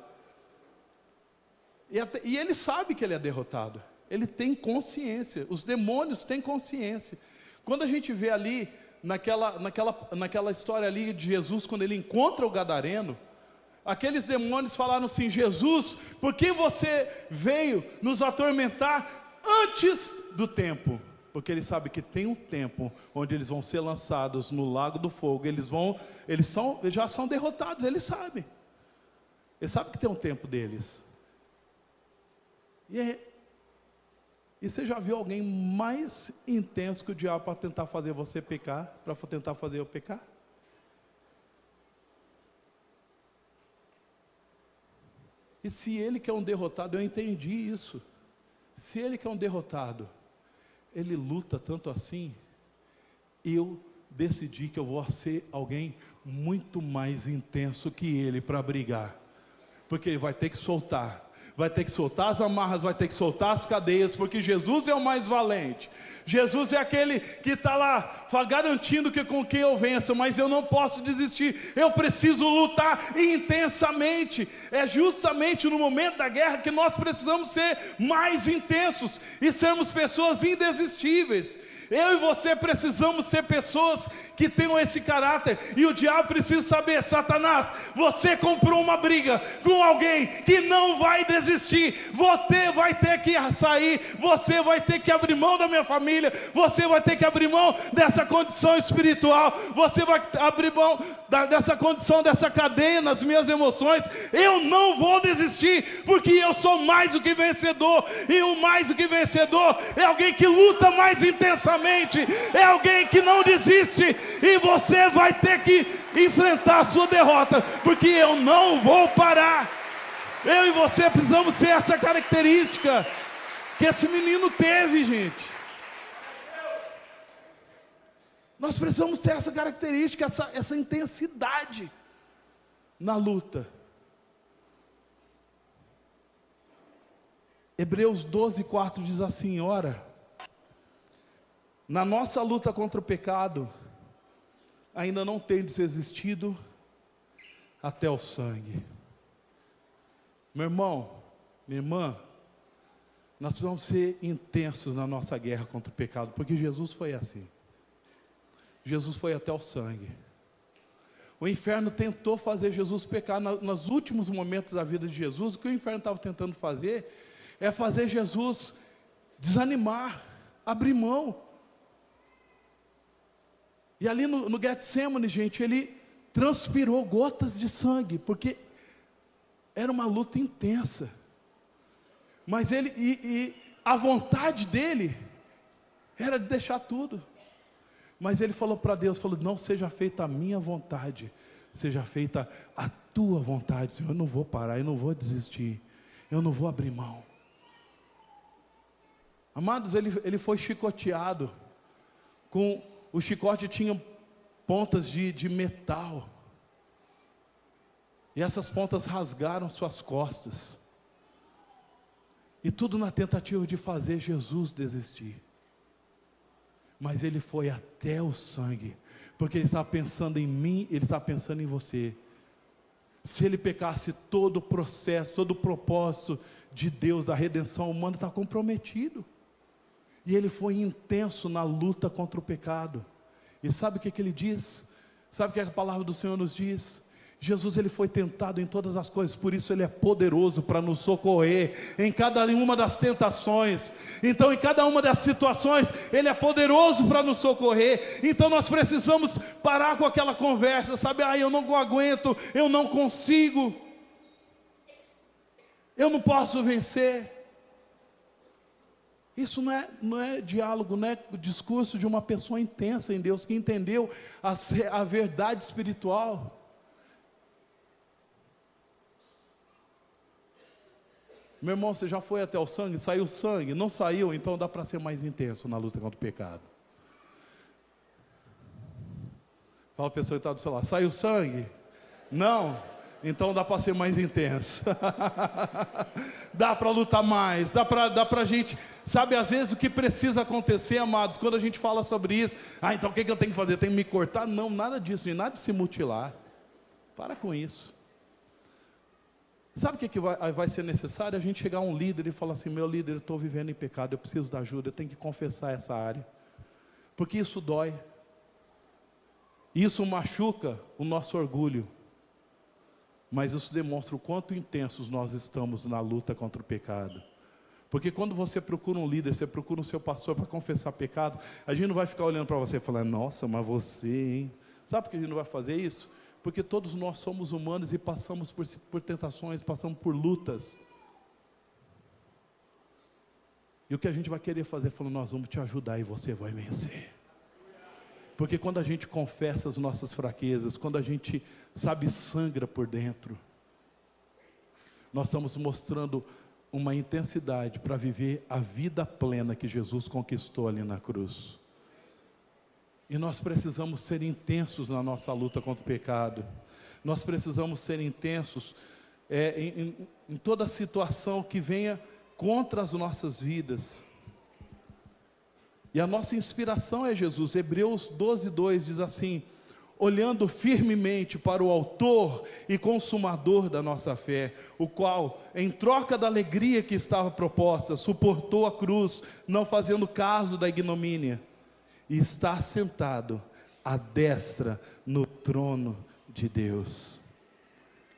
E ele sabe que ele é derrotado. Ele tem consciência. Os demônios têm consciência. Quando a gente vê ali, naquela história ali de Jesus, quando ele encontra o gadareno, aqueles demônios falaram assim: Jesus, por que você veio nos atormentar antes do tempo? Porque ele sabe que tem um tempo onde eles vão ser lançados no lago do fogo. Eles já são derrotados, eles sabem. Eles sabem que tem um tempo deles. E você já viu alguém mais intenso que o diabo para tentar fazer você pecar? Para tentar fazer eu pecar? E se ele que é um derrotado, eu entendi isso. Se ele que é um derrotado, ele luta tanto assim, eu decidi que eu vou ser alguém muito mais intenso que ele para brigar. Porque ele vai ter que soltar as amarras, vai ter que soltar as cadeias, porque Jesus é o mais valente. Jesus é aquele que está lá garantindo que com quem eu vença, mas eu não posso desistir, eu preciso lutar intensamente. É justamente no momento da guerra que nós precisamos ser mais intensos e sermos pessoas indesistíveis. Eu e você precisamos ser pessoas que tenham esse caráter. E o diabo precisa saber: Satanás, você comprou uma briga com alguém que não vai desistir. Você vai ter que sair, você vai ter que abrir mão da minha família, você vai ter que abrir mão dessa condição espiritual, você vai abrir mão dessa condição, dessa cadeia nas minhas emoções. Eu não vou desistir, porque eu sou mais do que vencedor. E o mais do que vencedor é alguém que luta mais intensamente, é alguém que não desiste. E você vai ter que enfrentar a sua derrota, porque eu não vou parar. Eu e você precisamos ter essa característica que esse menino teve, gente. Nós precisamos ter essa característica, essa intensidade na luta. Hebreus 12:4 diz assim: ora, na nossa luta contra o pecado, ainda não tendes existido até o sangue. Meu irmão, minha irmã, nós precisamos ser intensos na nossa guerra contra o pecado, porque Jesus foi assim. Jesus foi até o sangue. O inferno tentou fazer Jesus pecar nos últimos momentos da vida de Jesus. O que o inferno estava tentando fazer é fazer Jesus desanimar, abrir mão. E ali no Getsemane, gente, ele transpirou gotas de sangue, porque era uma luta intensa. Mas a vontade dele era de deixar tudo. Mas ele falou para Deus, não seja feita a minha vontade, seja feita a tua vontade, Senhor. Eu não vou parar, eu não vou desistir, eu não vou abrir mão. Amados, ele foi chicoteado, o chicote tinha pontas de metal, e essas pontas rasgaram suas costas, e tudo na tentativa de fazer Jesus desistir. Mas ele foi até o sangue, porque ele estava pensando em mim, ele estava pensando em você. Se ele pecasse, todo o processo, todo o propósito de Deus, da redenção humana, está comprometido. E ele foi intenso na luta contra o pecado. E sabe o que ele diz? Sabe o que a palavra do Senhor nos diz? Jesus, ele foi tentado em todas as coisas, por isso ele é poderoso para nos socorrer em cada uma das tentações. Então, em cada uma das situações, ele é poderoso para nos socorrer. Então, nós precisamos parar com aquela conversa, sabe? Eu não aguento, eu não consigo, eu não posso vencer. Isso não é diálogo, não é discurso de uma pessoa intensa em Deus, que entendeu a verdade espiritual. Meu irmão, você já foi até o sangue? Saiu sangue? Não saiu? Então dá para ser mais intenso na luta contra o pecado. Fala a pessoa que está do seu lado: saiu sangue? Não? Então dá para ser mais intenso. Dá para lutar mais, dá para a gente, sabe, às vezes o que precisa acontecer, amados, quando a gente fala sobre isso, então o que eu tenho que fazer? Tenho que me cortar? Não, nada disso, nada de se mutilar. Para com isso. Sabe o que vai ser necessário? A gente chegar a um líder e falar assim: meu líder, eu estou vivendo em pecado, eu preciso da ajuda, eu tenho que confessar essa área, porque isso dói, isso machuca o nosso orgulho, mas isso demonstra o quanto intensos nós estamos na luta contra o pecado. Porque quando você procura um líder, você procura o seu pastor para confessar pecado, a gente não vai ficar olhando para você e falando: nossa, mas você, hein? Sabe por que a gente não vai fazer isso? Porque todos nós somos humanos e passamos por tentações, passamos por lutas. E o que a gente vai querer fazer é falar: nós vamos te ajudar e você vai vencer. Porque quando a gente confessa as nossas fraquezas, quando a gente, sabe, sangra por dentro, nós estamos mostrando uma intensidade para viver a vida plena que Jesus conquistou ali na cruz. E nós precisamos ser intensos na nossa luta contra o pecado. Nós precisamos ser intensos em toda situação que venha contra as nossas vidas. E a nossa inspiração é Jesus. Hebreus 12:2 diz assim: olhando firmemente para o autor e consumador da nossa fé, o qual, em troca da alegria que estava proposta, suportou a cruz, não fazendo caso da ignomínia, e está sentado à destra no trono de Deus.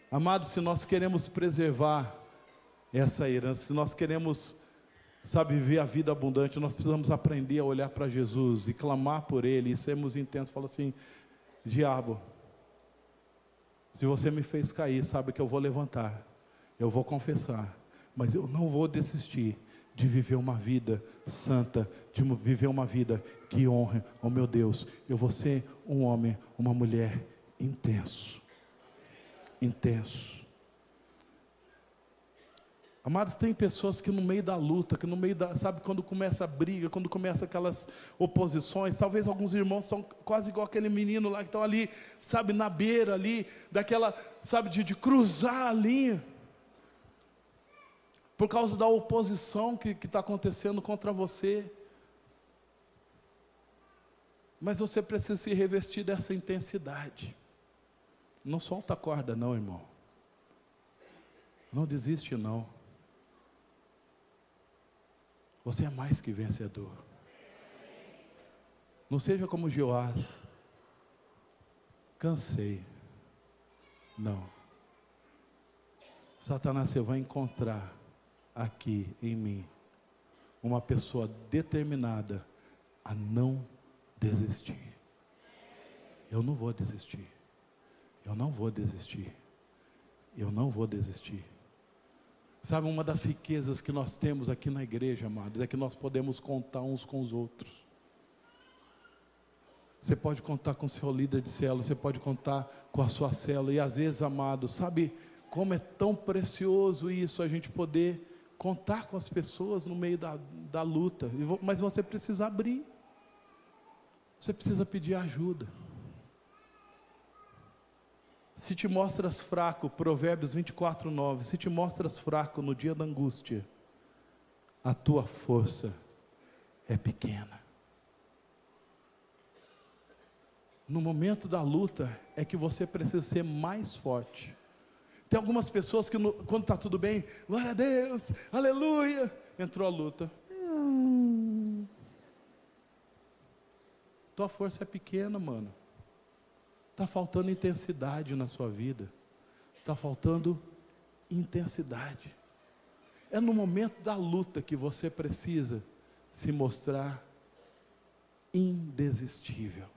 Amados, se nós queremos preservar essa herança, se nós queremos, sabe, viver a vida abundante, nós precisamos aprender a olhar para Jesus e clamar por Ele, e sermos intensos. Fala assim: diabo, se você me fez cair, sabe que eu vou levantar, eu vou confessar, mas eu não vou desistir de viver uma vida santa, de viver uma vida que honre ao meu Deus. Eu vou ser um homem, uma mulher intenso. Amados, tem pessoas que no meio da luta, que no meio da, sabe, quando começa a briga, quando começa aquelas oposições, talvez alguns irmãos estão quase igual aquele menino lá, que estão ali, sabe, na beira ali, daquela, sabe, de cruzar a linha, por causa da oposição que está acontecendo contra você. Mas você precisa se revestir dessa intensidade. Não solta a corda não, irmão. Não desiste não. Você é mais que vencedor. Não seja como Joás: cansei. Não. Satanás, você vai encontrar aqui em mim uma pessoa determinada a não desistir. Eu não vou desistir. Eu não vou desistir. Eu não vou desistir. Sabe, uma das riquezas que nós temos aqui na igreja, amados, é que nós podemos contar uns com os outros. Você pode contar com o seu líder de célula, você pode contar com a sua célula, e às vezes, amados, sabe como é tão precioso isso, a gente poder contar com as pessoas no meio da luta, mas você precisa abrir, você precisa pedir ajuda. Se te mostras fraco, Provérbios 24:9, se te mostras fraco no dia da angústia, a tua força é pequena. No momento da luta é que você precisa ser mais forte. Tem algumas pessoas que quando está tudo bem, glória a Deus, aleluia, entrou a luta, tua força é pequena, mano. Está faltando intensidade na sua vida. Está faltando intensidade. É no momento da luta que você precisa se mostrar indesistível.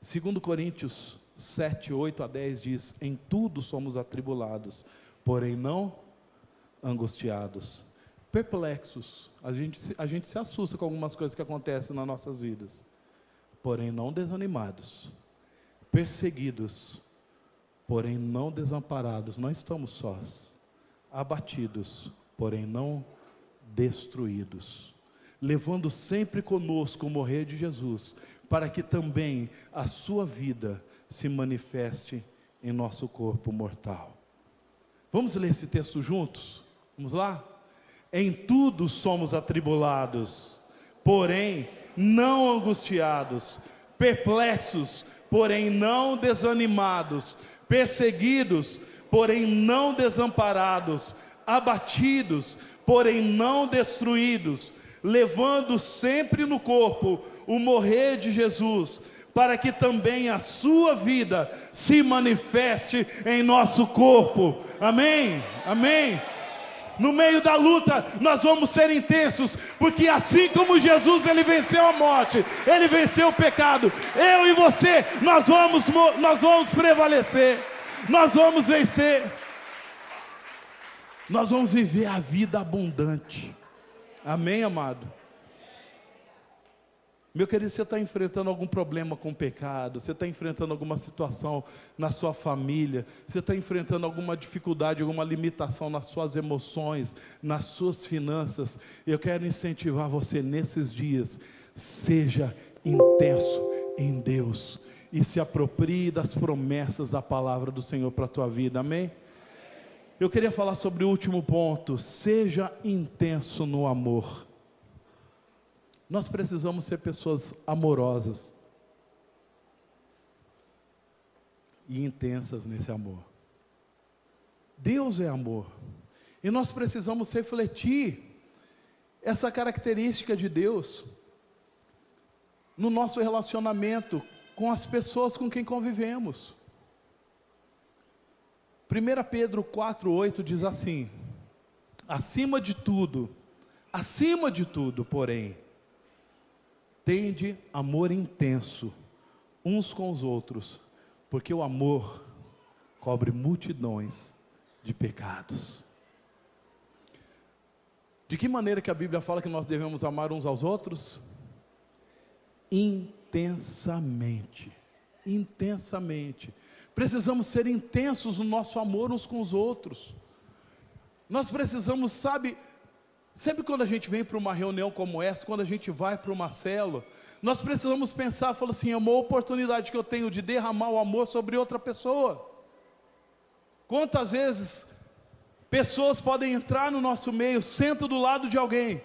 2 Coríntios 7, 8 a 10 diz: em tudo somos atribulados, porém não angustiados, perplexos. A gente se assusta com algumas coisas que acontecem nas nossas vidas, porém não desanimados, perseguidos, porém não desamparados. Não estamos sós, abatidos, porém não destruídos, levando sempre conosco o morrer de Jesus, para que também a sua vida se manifeste em nosso corpo mortal. Vamos ler esse texto juntos? Vamos lá? Em tudo somos atribulados, porém não angustiados, perplexos, porém não desanimados, perseguidos, porém não desamparados, abatidos, porém não destruídos, levando sempre no corpo o morrer de Jesus, para que também a sua vida se manifeste em nosso corpo. Amém? Amém? No meio da luta nós vamos ser intensos, porque assim como Jesus, ele venceu a morte, ele venceu o pecado, eu e você, nós vamos prevalecer, nós vamos vencer, nós vamos viver a vida abundante. Amém, amado? Meu querido, você está enfrentando algum problema com o pecado, você está enfrentando alguma situação na sua família, você está enfrentando alguma dificuldade, alguma limitação nas suas emoções, nas suas finanças. Eu quero incentivar você nesses dias: seja intenso em Deus e se aproprie das promessas da palavra do Senhor para a tua vida. Amém? Eu queria falar sobre o último ponto: seja intenso no amor. Nós precisamos ser pessoas amorosas e intensas nesse amor. Deus é amor, e nós precisamos refletir essa característica de Deus no nosso relacionamento com as pessoas com quem convivemos. 1 Pedro 4,8 diz assim: acima de tudo, porém, tende amor intenso uns com os outros, porque o amor cobre multidões de pecados. De que maneira que a Bíblia fala que nós devemos amar uns aos outros? Intensamente. Intensamente. Precisamos ser intensos no nosso amor uns com os outros. Nós precisamos, sempre quando a gente vem para uma reunião como essa, quando a gente vai para uma célula, nós precisamos pensar, falar assim: é uma oportunidade que eu tenho de derramar o amor sobre outra pessoa. Quantas vezes pessoas podem entrar no nosso meio, sentam do lado de alguém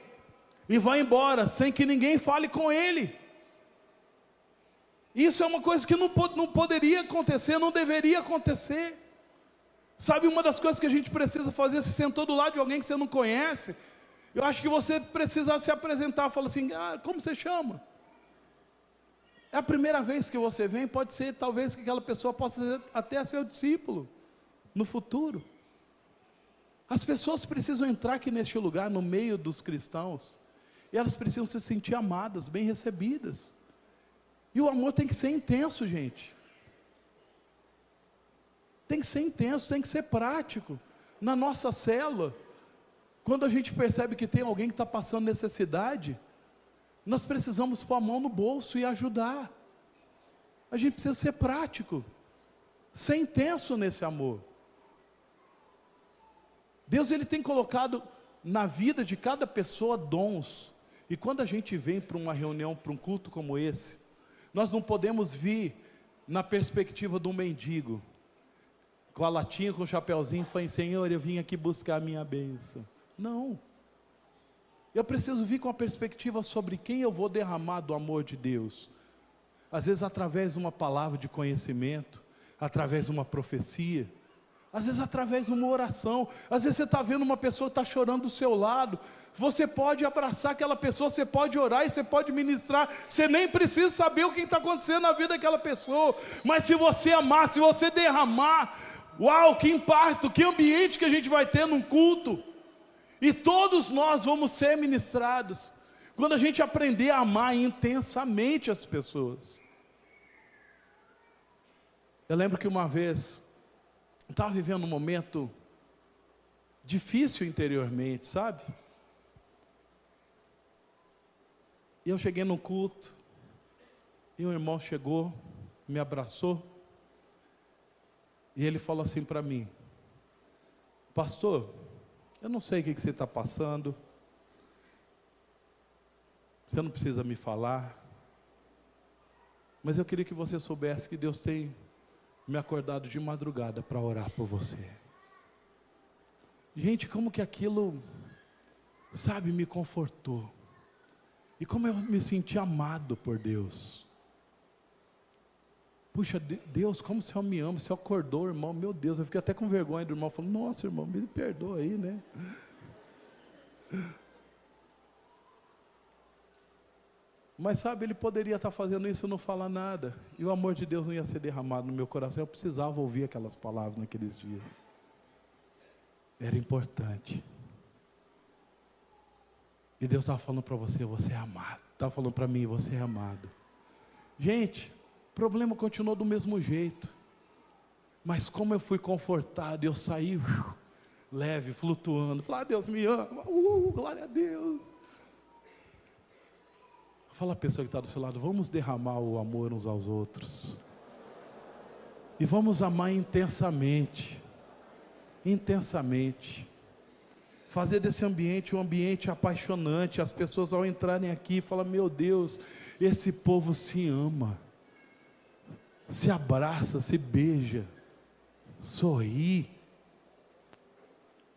e vão embora sem que ninguém fale com ele. Isso é uma coisa que não poderia acontecer, não deveria acontecer. Sabe, uma das coisas que a gente precisa fazer, se sentou do lado de alguém que você não conhece, eu acho que você precisa se apresentar, falar assim: como você chama? É a primeira vez que você vem, pode ser talvez que aquela pessoa possa ser até seu discípulo no futuro. As pessoas precisam entrar aqui neste lugar, no meio dos cristãos, e elas precisam se sentir amadas, bem recebidas. E o amor tem que ser intenso, gente. Tem que ser intenso, tem que ser prático. Na nossa célula, quando a gente percebe que tem alguém que está passando necessidade, nós precisamos pôr a mão no bolso e ajudar. A gente precisa ser prático, ser intenso nesse amor. Deus, ele tem colocado na vida de cada pessoa dons, e quando a gente vem para uma reunião, para um culto como esse, nós não podemos vir na perspectiva do mendigo, com a latinha, com o chapeuzinho, falando: Senhor, eu vim aqui buscar a minha bênção. Não, eu preciso vir com a perspectiva sobre quem eu vou derramar do amor de Deus, às vezes através de uma palavra de conhecimento, através de uma profecia, Às vezes através de uma oração. Às vezes você está vendo uma pessoa que está chorando do seu lado. Você pode abraçar aquela pessoa, você pode orar e você pode ministrar. Você nem precisa saber o que está acontecendo na vida daquela pessoa. Mas se você amar, se você derramar, uau, que impacto, que ambiente que a gente vai ter num culto. E todos nós vamos ser ministrados quando a gente aprender a amar intensamente as pessoas. Eu lembro que uma vez eu estava vivendo um momento difícil interiormente, sabe? E eu cheguei num culto, e um irmão chegou, me abraçou, e ele falou assim para mim: pastor, eu não sei o que você está passando, você não precisa me falar, mas eu queria que você soubesse que Deus tem me acordado de madrugada para orar por você. Gente, como que aquilo, sabe, me confortou. E como eu me senti amado por Deus. Puxa, Deus, como o Senhor me ama, o Senhor acordou, irmão, meu Deus, eu fiquei até com vergonha do irmão, falando: nossa, irmão, me perdoa aí, né? Mas sabe, ele poderia estar fazendo isso e não falar nada, e o amor de Deus não ia ser derramado no meu coração. Eu precisava ouvir aquelas palavras naqueles dias. Era importante. E Deus estava falando para você: você é amado. Estava falando para mim: você é amado. Gente, o problema continuou do mesmo jeito, mas como eu fui confortado, eu saí leve, flutuando. Falei: Deus me ama, glória a Deus. Fala a pessoa que está do seu lado: vamos derramar o amor uns aos outros. E vamos amar intensamente. Intensamente. Fazer desse ambiente um ambiente apaixonante. As pessoas ao entrarem aqui falam: meu Deus, esse povo se ama. Se abraça, se beija. Sorri.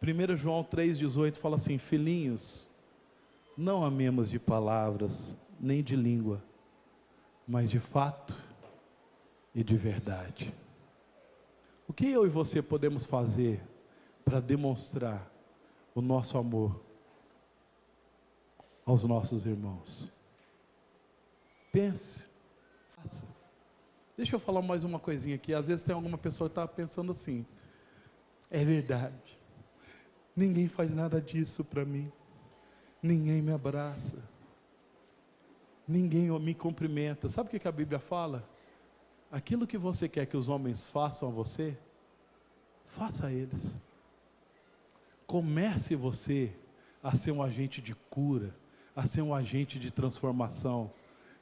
1 João 3,18 fala assim: filhinhos, não amemos de palavras, nem de língua, mas de fato e de verdade. O que eu e você podemos fazer para demonstrar o nosso amor aos nossos irmãos? Pense, faça. Deixa eu falar mais uma coisinha aqui. Às vezes tem alguma pessoa que está pensando assim: é verdade, ninguém faz nada disso para mim, ninguém me abraça, ninguém me cumprimenta. Sabe o que a Bíblia fala? Aquilo que você quer que os homens façam a você, faça a eles. Comece você a ser um agente de cura, a ser um agente de transformação,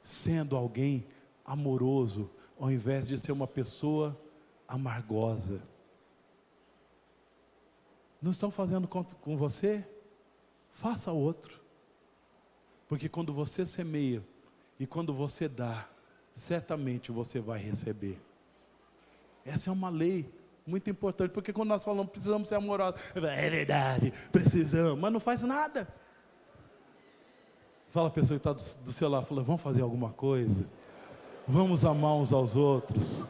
sendo alguém amoroso, ao invés de ser uma pessoa amargosa. Não estão fazendo com você? Faça outro. Porque quando você semeia e quando você dá, certamente você vai receber. Essa é uma lei muito importante, porque quando nós falamos precisamos ser amorosos, é verdade, precisamos, mas não faz nada. Fala a pessoa que está do seu lado, fala: vamos fazer alguma coisa, vamos amar uns aos outros,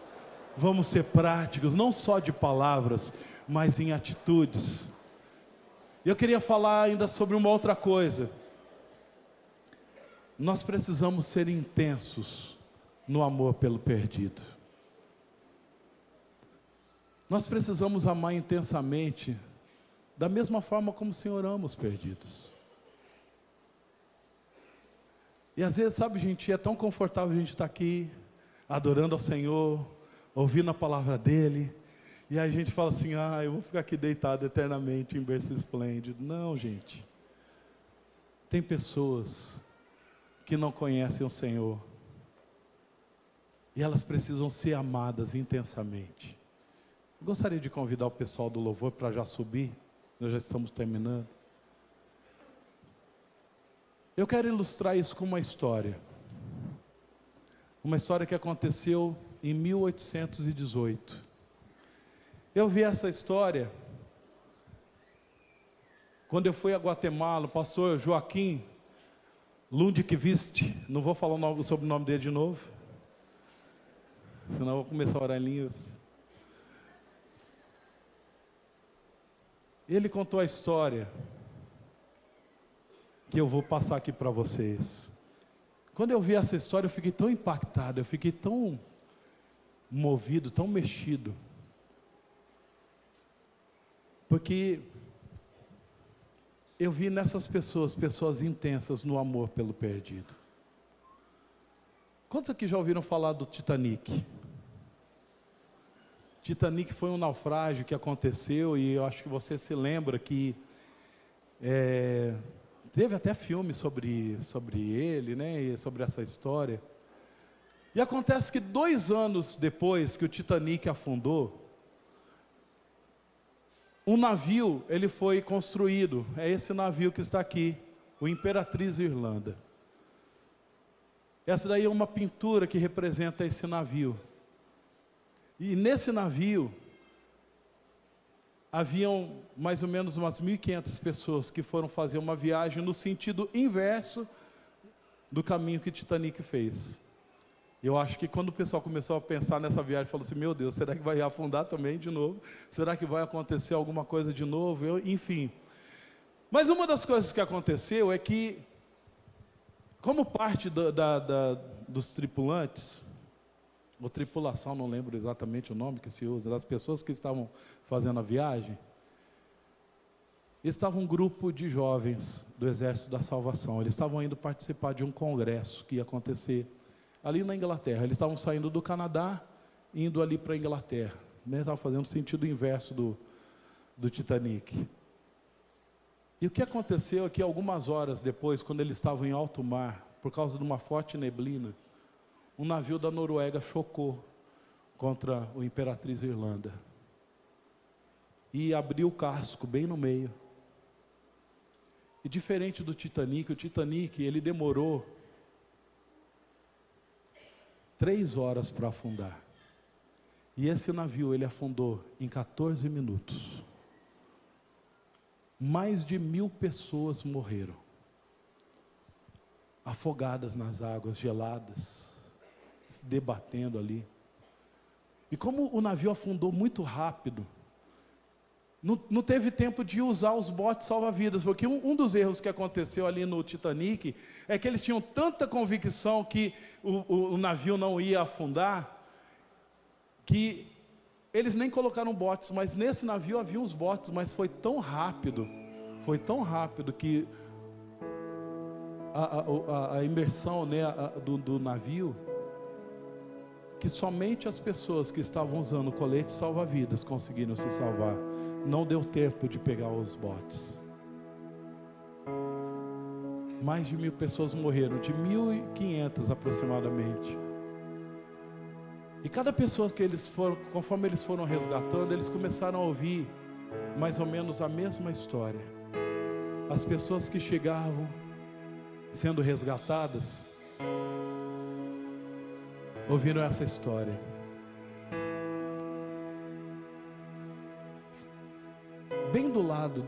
vamos ser práticos, não só de palavras, mas em atitudes. Eu queria falar ainda sobre uma outra coisa. Nós precisamos ser intensos no amor pelo perdido. Nós precisamos amar intensamente, da mesma forma como o Senhor ama os perdidos. E às vezes, sabe, gente, é tão confortável a gente estar aqui, adorando ao Senhor, ouvindo a palavra dEle, e aí a gente fala assim: ah, eu vou ficar aqui deitado eternamente em berço esplêndido. Não, gente. Tem pessoas que não conhecem o Senhor, e elas precisam ser amadas intensamente. Eu gostaria de convidar o pessoal do louvor para já subir, nós já estamos terminando. Eu quero ilustrar isso com uma história que aconteceu em 1818. Eu vi essa história quando eu fui a Guatemala. O pastor Joaquim Lundqvist, não vou falar o sobrenome dele de novo, senão eu vou começar a orar em línguas. Ele contou a história que eu vou passar aqui para vocês. Quando eu vi essa história, eu fiquei tão impactado, eu fiquei tão movido, tão mexido. Porque eu vi nessas pessoas, pessoas intensas no amor pelo perdido. Quantos aqui já ouviram falar do Titanic? Titanic foi um naufrágio que aconteceu, e eu acho que você se lembra que teve até filme sobre ele, né, e sobre essa história. E acontece que 2 anos depois que o Titanic afundou, um navio, ele foi construído. É esse navio que está aqui, o Imperatriz Irlanda. Essa daí é uma pintura que representa esse navio. E nesse navio, haviam mais ou menos umas 1.500 pessoas que foram fazer uma viagem no sentido inverso do caminho que o Titanic fez. Eu acho que quando o pessoal começou a pensar nessa viagem, falou assim, meu Deus, será que vai afundar também de novo? Será que vai acontecer alguma coisa de novo? Enfim. Mas uma das coisas que aconteceu é que, como parte dos tripulantes, ou tripulação, não lembro exatamente o nome que se usa, das pessoas que estavam fazendo a viagem, estava um grupo de jovens do Exército da Salvação. Eles estavam indo participar de um congresso que ia acontecer ali na Inglaterra. Eles estavam saindo do Canadá, indo ali para a Inglaterra, né? Estavam fazendo o sentido inverso do Titanic. E o que aconteceu é que algumas horas depois, quando eles estavam em alto mar, por causa de uma forte neblina, um navio da Noruega chocou contra o Imperatriz Irlanda e abriu o casco bem no meio. E diferente do Titanic, o Titanic, ele demorou 3 horas para afundar. E esse navio, ele afundou em 14 minutos. Mais de 1.000 pessoas morreram, afogadas nas águas geladas, se debatendo ali. E como o navio afundou muito rápido, não teve tempo de usar os botes salva-vidas, porque um dos erros que aconteceu ali no Titanic é que eles tinham tanta convicção que o navio não ia afundar, que eles nem colocaram botes, mas nesse navio havia os botes, mas foi tão rápido que a imersão, né, do navio, que somente as pessoas que estavam usando colete salva-vidas conseguiram se salvar. Não deu tempo de pegar os botes. Mais de 1.000 pessoas morreram, de 1.500 aproximadamente. E cada pessoa que eles foram, conforme eles foram resgatando, eles começaram a ouvir mais ou menos a mesma história. As pessoas que chegavam sendo resgatadas ouviram essa história. Bem do lado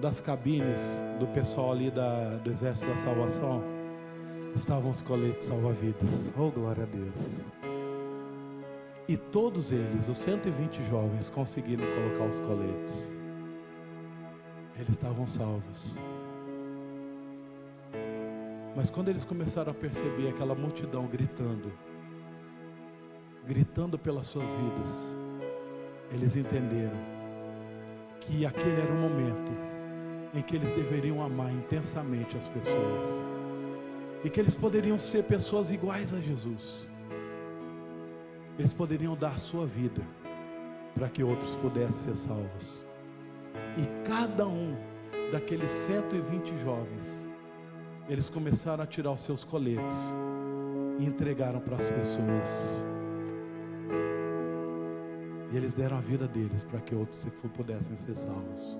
das cabines do pessoal ali do Exército da Salvação, estavam os coletes salva-vidas. Oh, glória a Deus! E todos eles, os 120 jovens, conseguiram colocar os coletes. Eles estavam salvos. Mas quando eles começaram a perceber aquela multidão gritando pelas suas vidas, eles entenderam que aquele era o momento em que eles deveriam amar intensamente as pessoas, e que eles poderiam ser pessoas iguais a Jesus. Eles poderiam dar a sua vida para que outros pudessem ser salvos. E cada um daqueles 120 jovens, eles começaram a tirar os seus coletes e entregaram para as pessoas. E eles deram a vida deles para que outros pudessem ser salvos.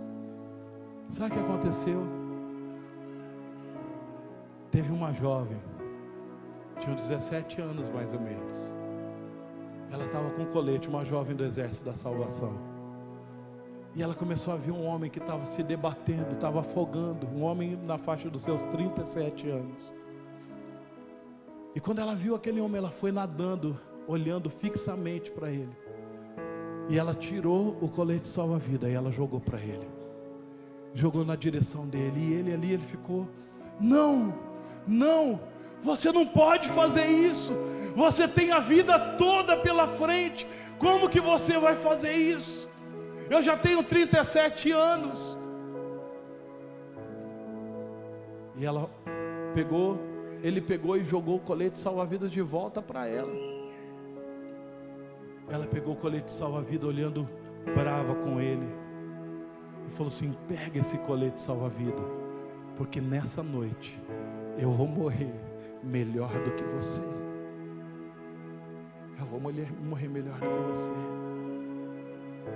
Sabe o que aconteceu? Teve uma jovem, tinha 17 anos mais ou menos. Ela estava com colete, uma jovem do Exército da Salvação. E ela começou a ver um homem que estava se debatendo, estava afogando. Um homem na faixa dos seus 37 anos. E quando ela viu aquele homem, ela foi nadando, olhando fixamente para ele. E ela tirou o colete salva-vida e ela jogou para ele. jogou na direção dele, e ele ali, ele ficou: não, não, você não pode fazer isso, você tem a vida toda pela frente, como que você vai fazer isso? Eu já tenho 37 anos. E ele pegou e jogou o colete salva-vidas de volta para ela. Ela pegou o colete salva-vidas, olhando brava com ele, e falou assim: pega esse colete salva-vida, porque nessa noite eu vou morrer melhor do que você. Eu vou morrer melhor do que você.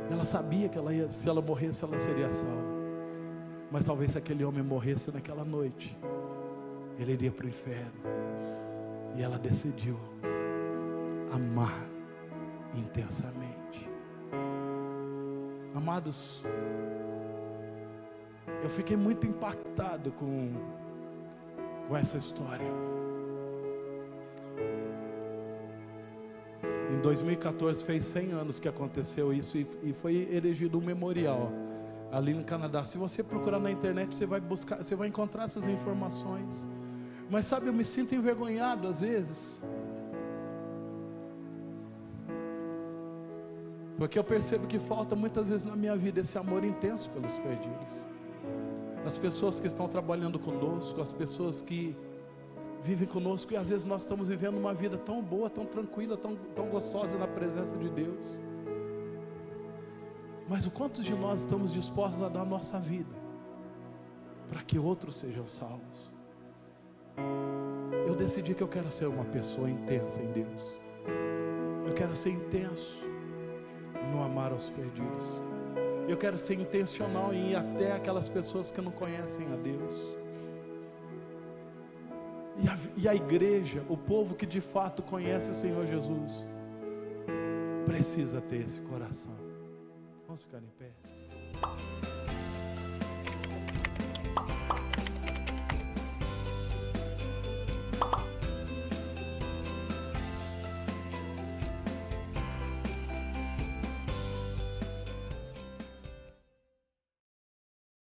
Ela sabia que se ela morresse, ela seria salva. Mas talvez se aquele homem morresse naquela noite, ele iria para o inferno. E ela decidiu amar intensamente. Amados, eu fiquei muito impactado com essa história. Em 2014 fez 100 anos que aconteceu isso, e foi erigido um memorial ali no Canadá. Se você procurar na internet, você vai buscar, você vai encontrar essas informações. Mas sabe, eu me sinto envergonhado às vezes, porque eu percebo que falta muitas vezes na minha vida esse amor intenso pelos perdidos. As pessoas que estão trabalhando conosco, as pessoas que vivem conosco, e às vezes nós estamos vivendo uma vida tão boa, tão tranquila, tão gostosa na presença de Deus. Mas o quanto de nós estamos dispostos a dar a nossa vida para que outros sejam salvos? Eu decidi que eu quero ser uma pessoa intensa em Deus. Eu quero ser intenso no amar aos perdidos. Eu quero ser intencional em ir até aquelas pessoas que não conhecem a Deus. E a igreja, o povo que de fato conhece o Senhor Jesus, precisa ter esse coração. Vamos ficar em pé.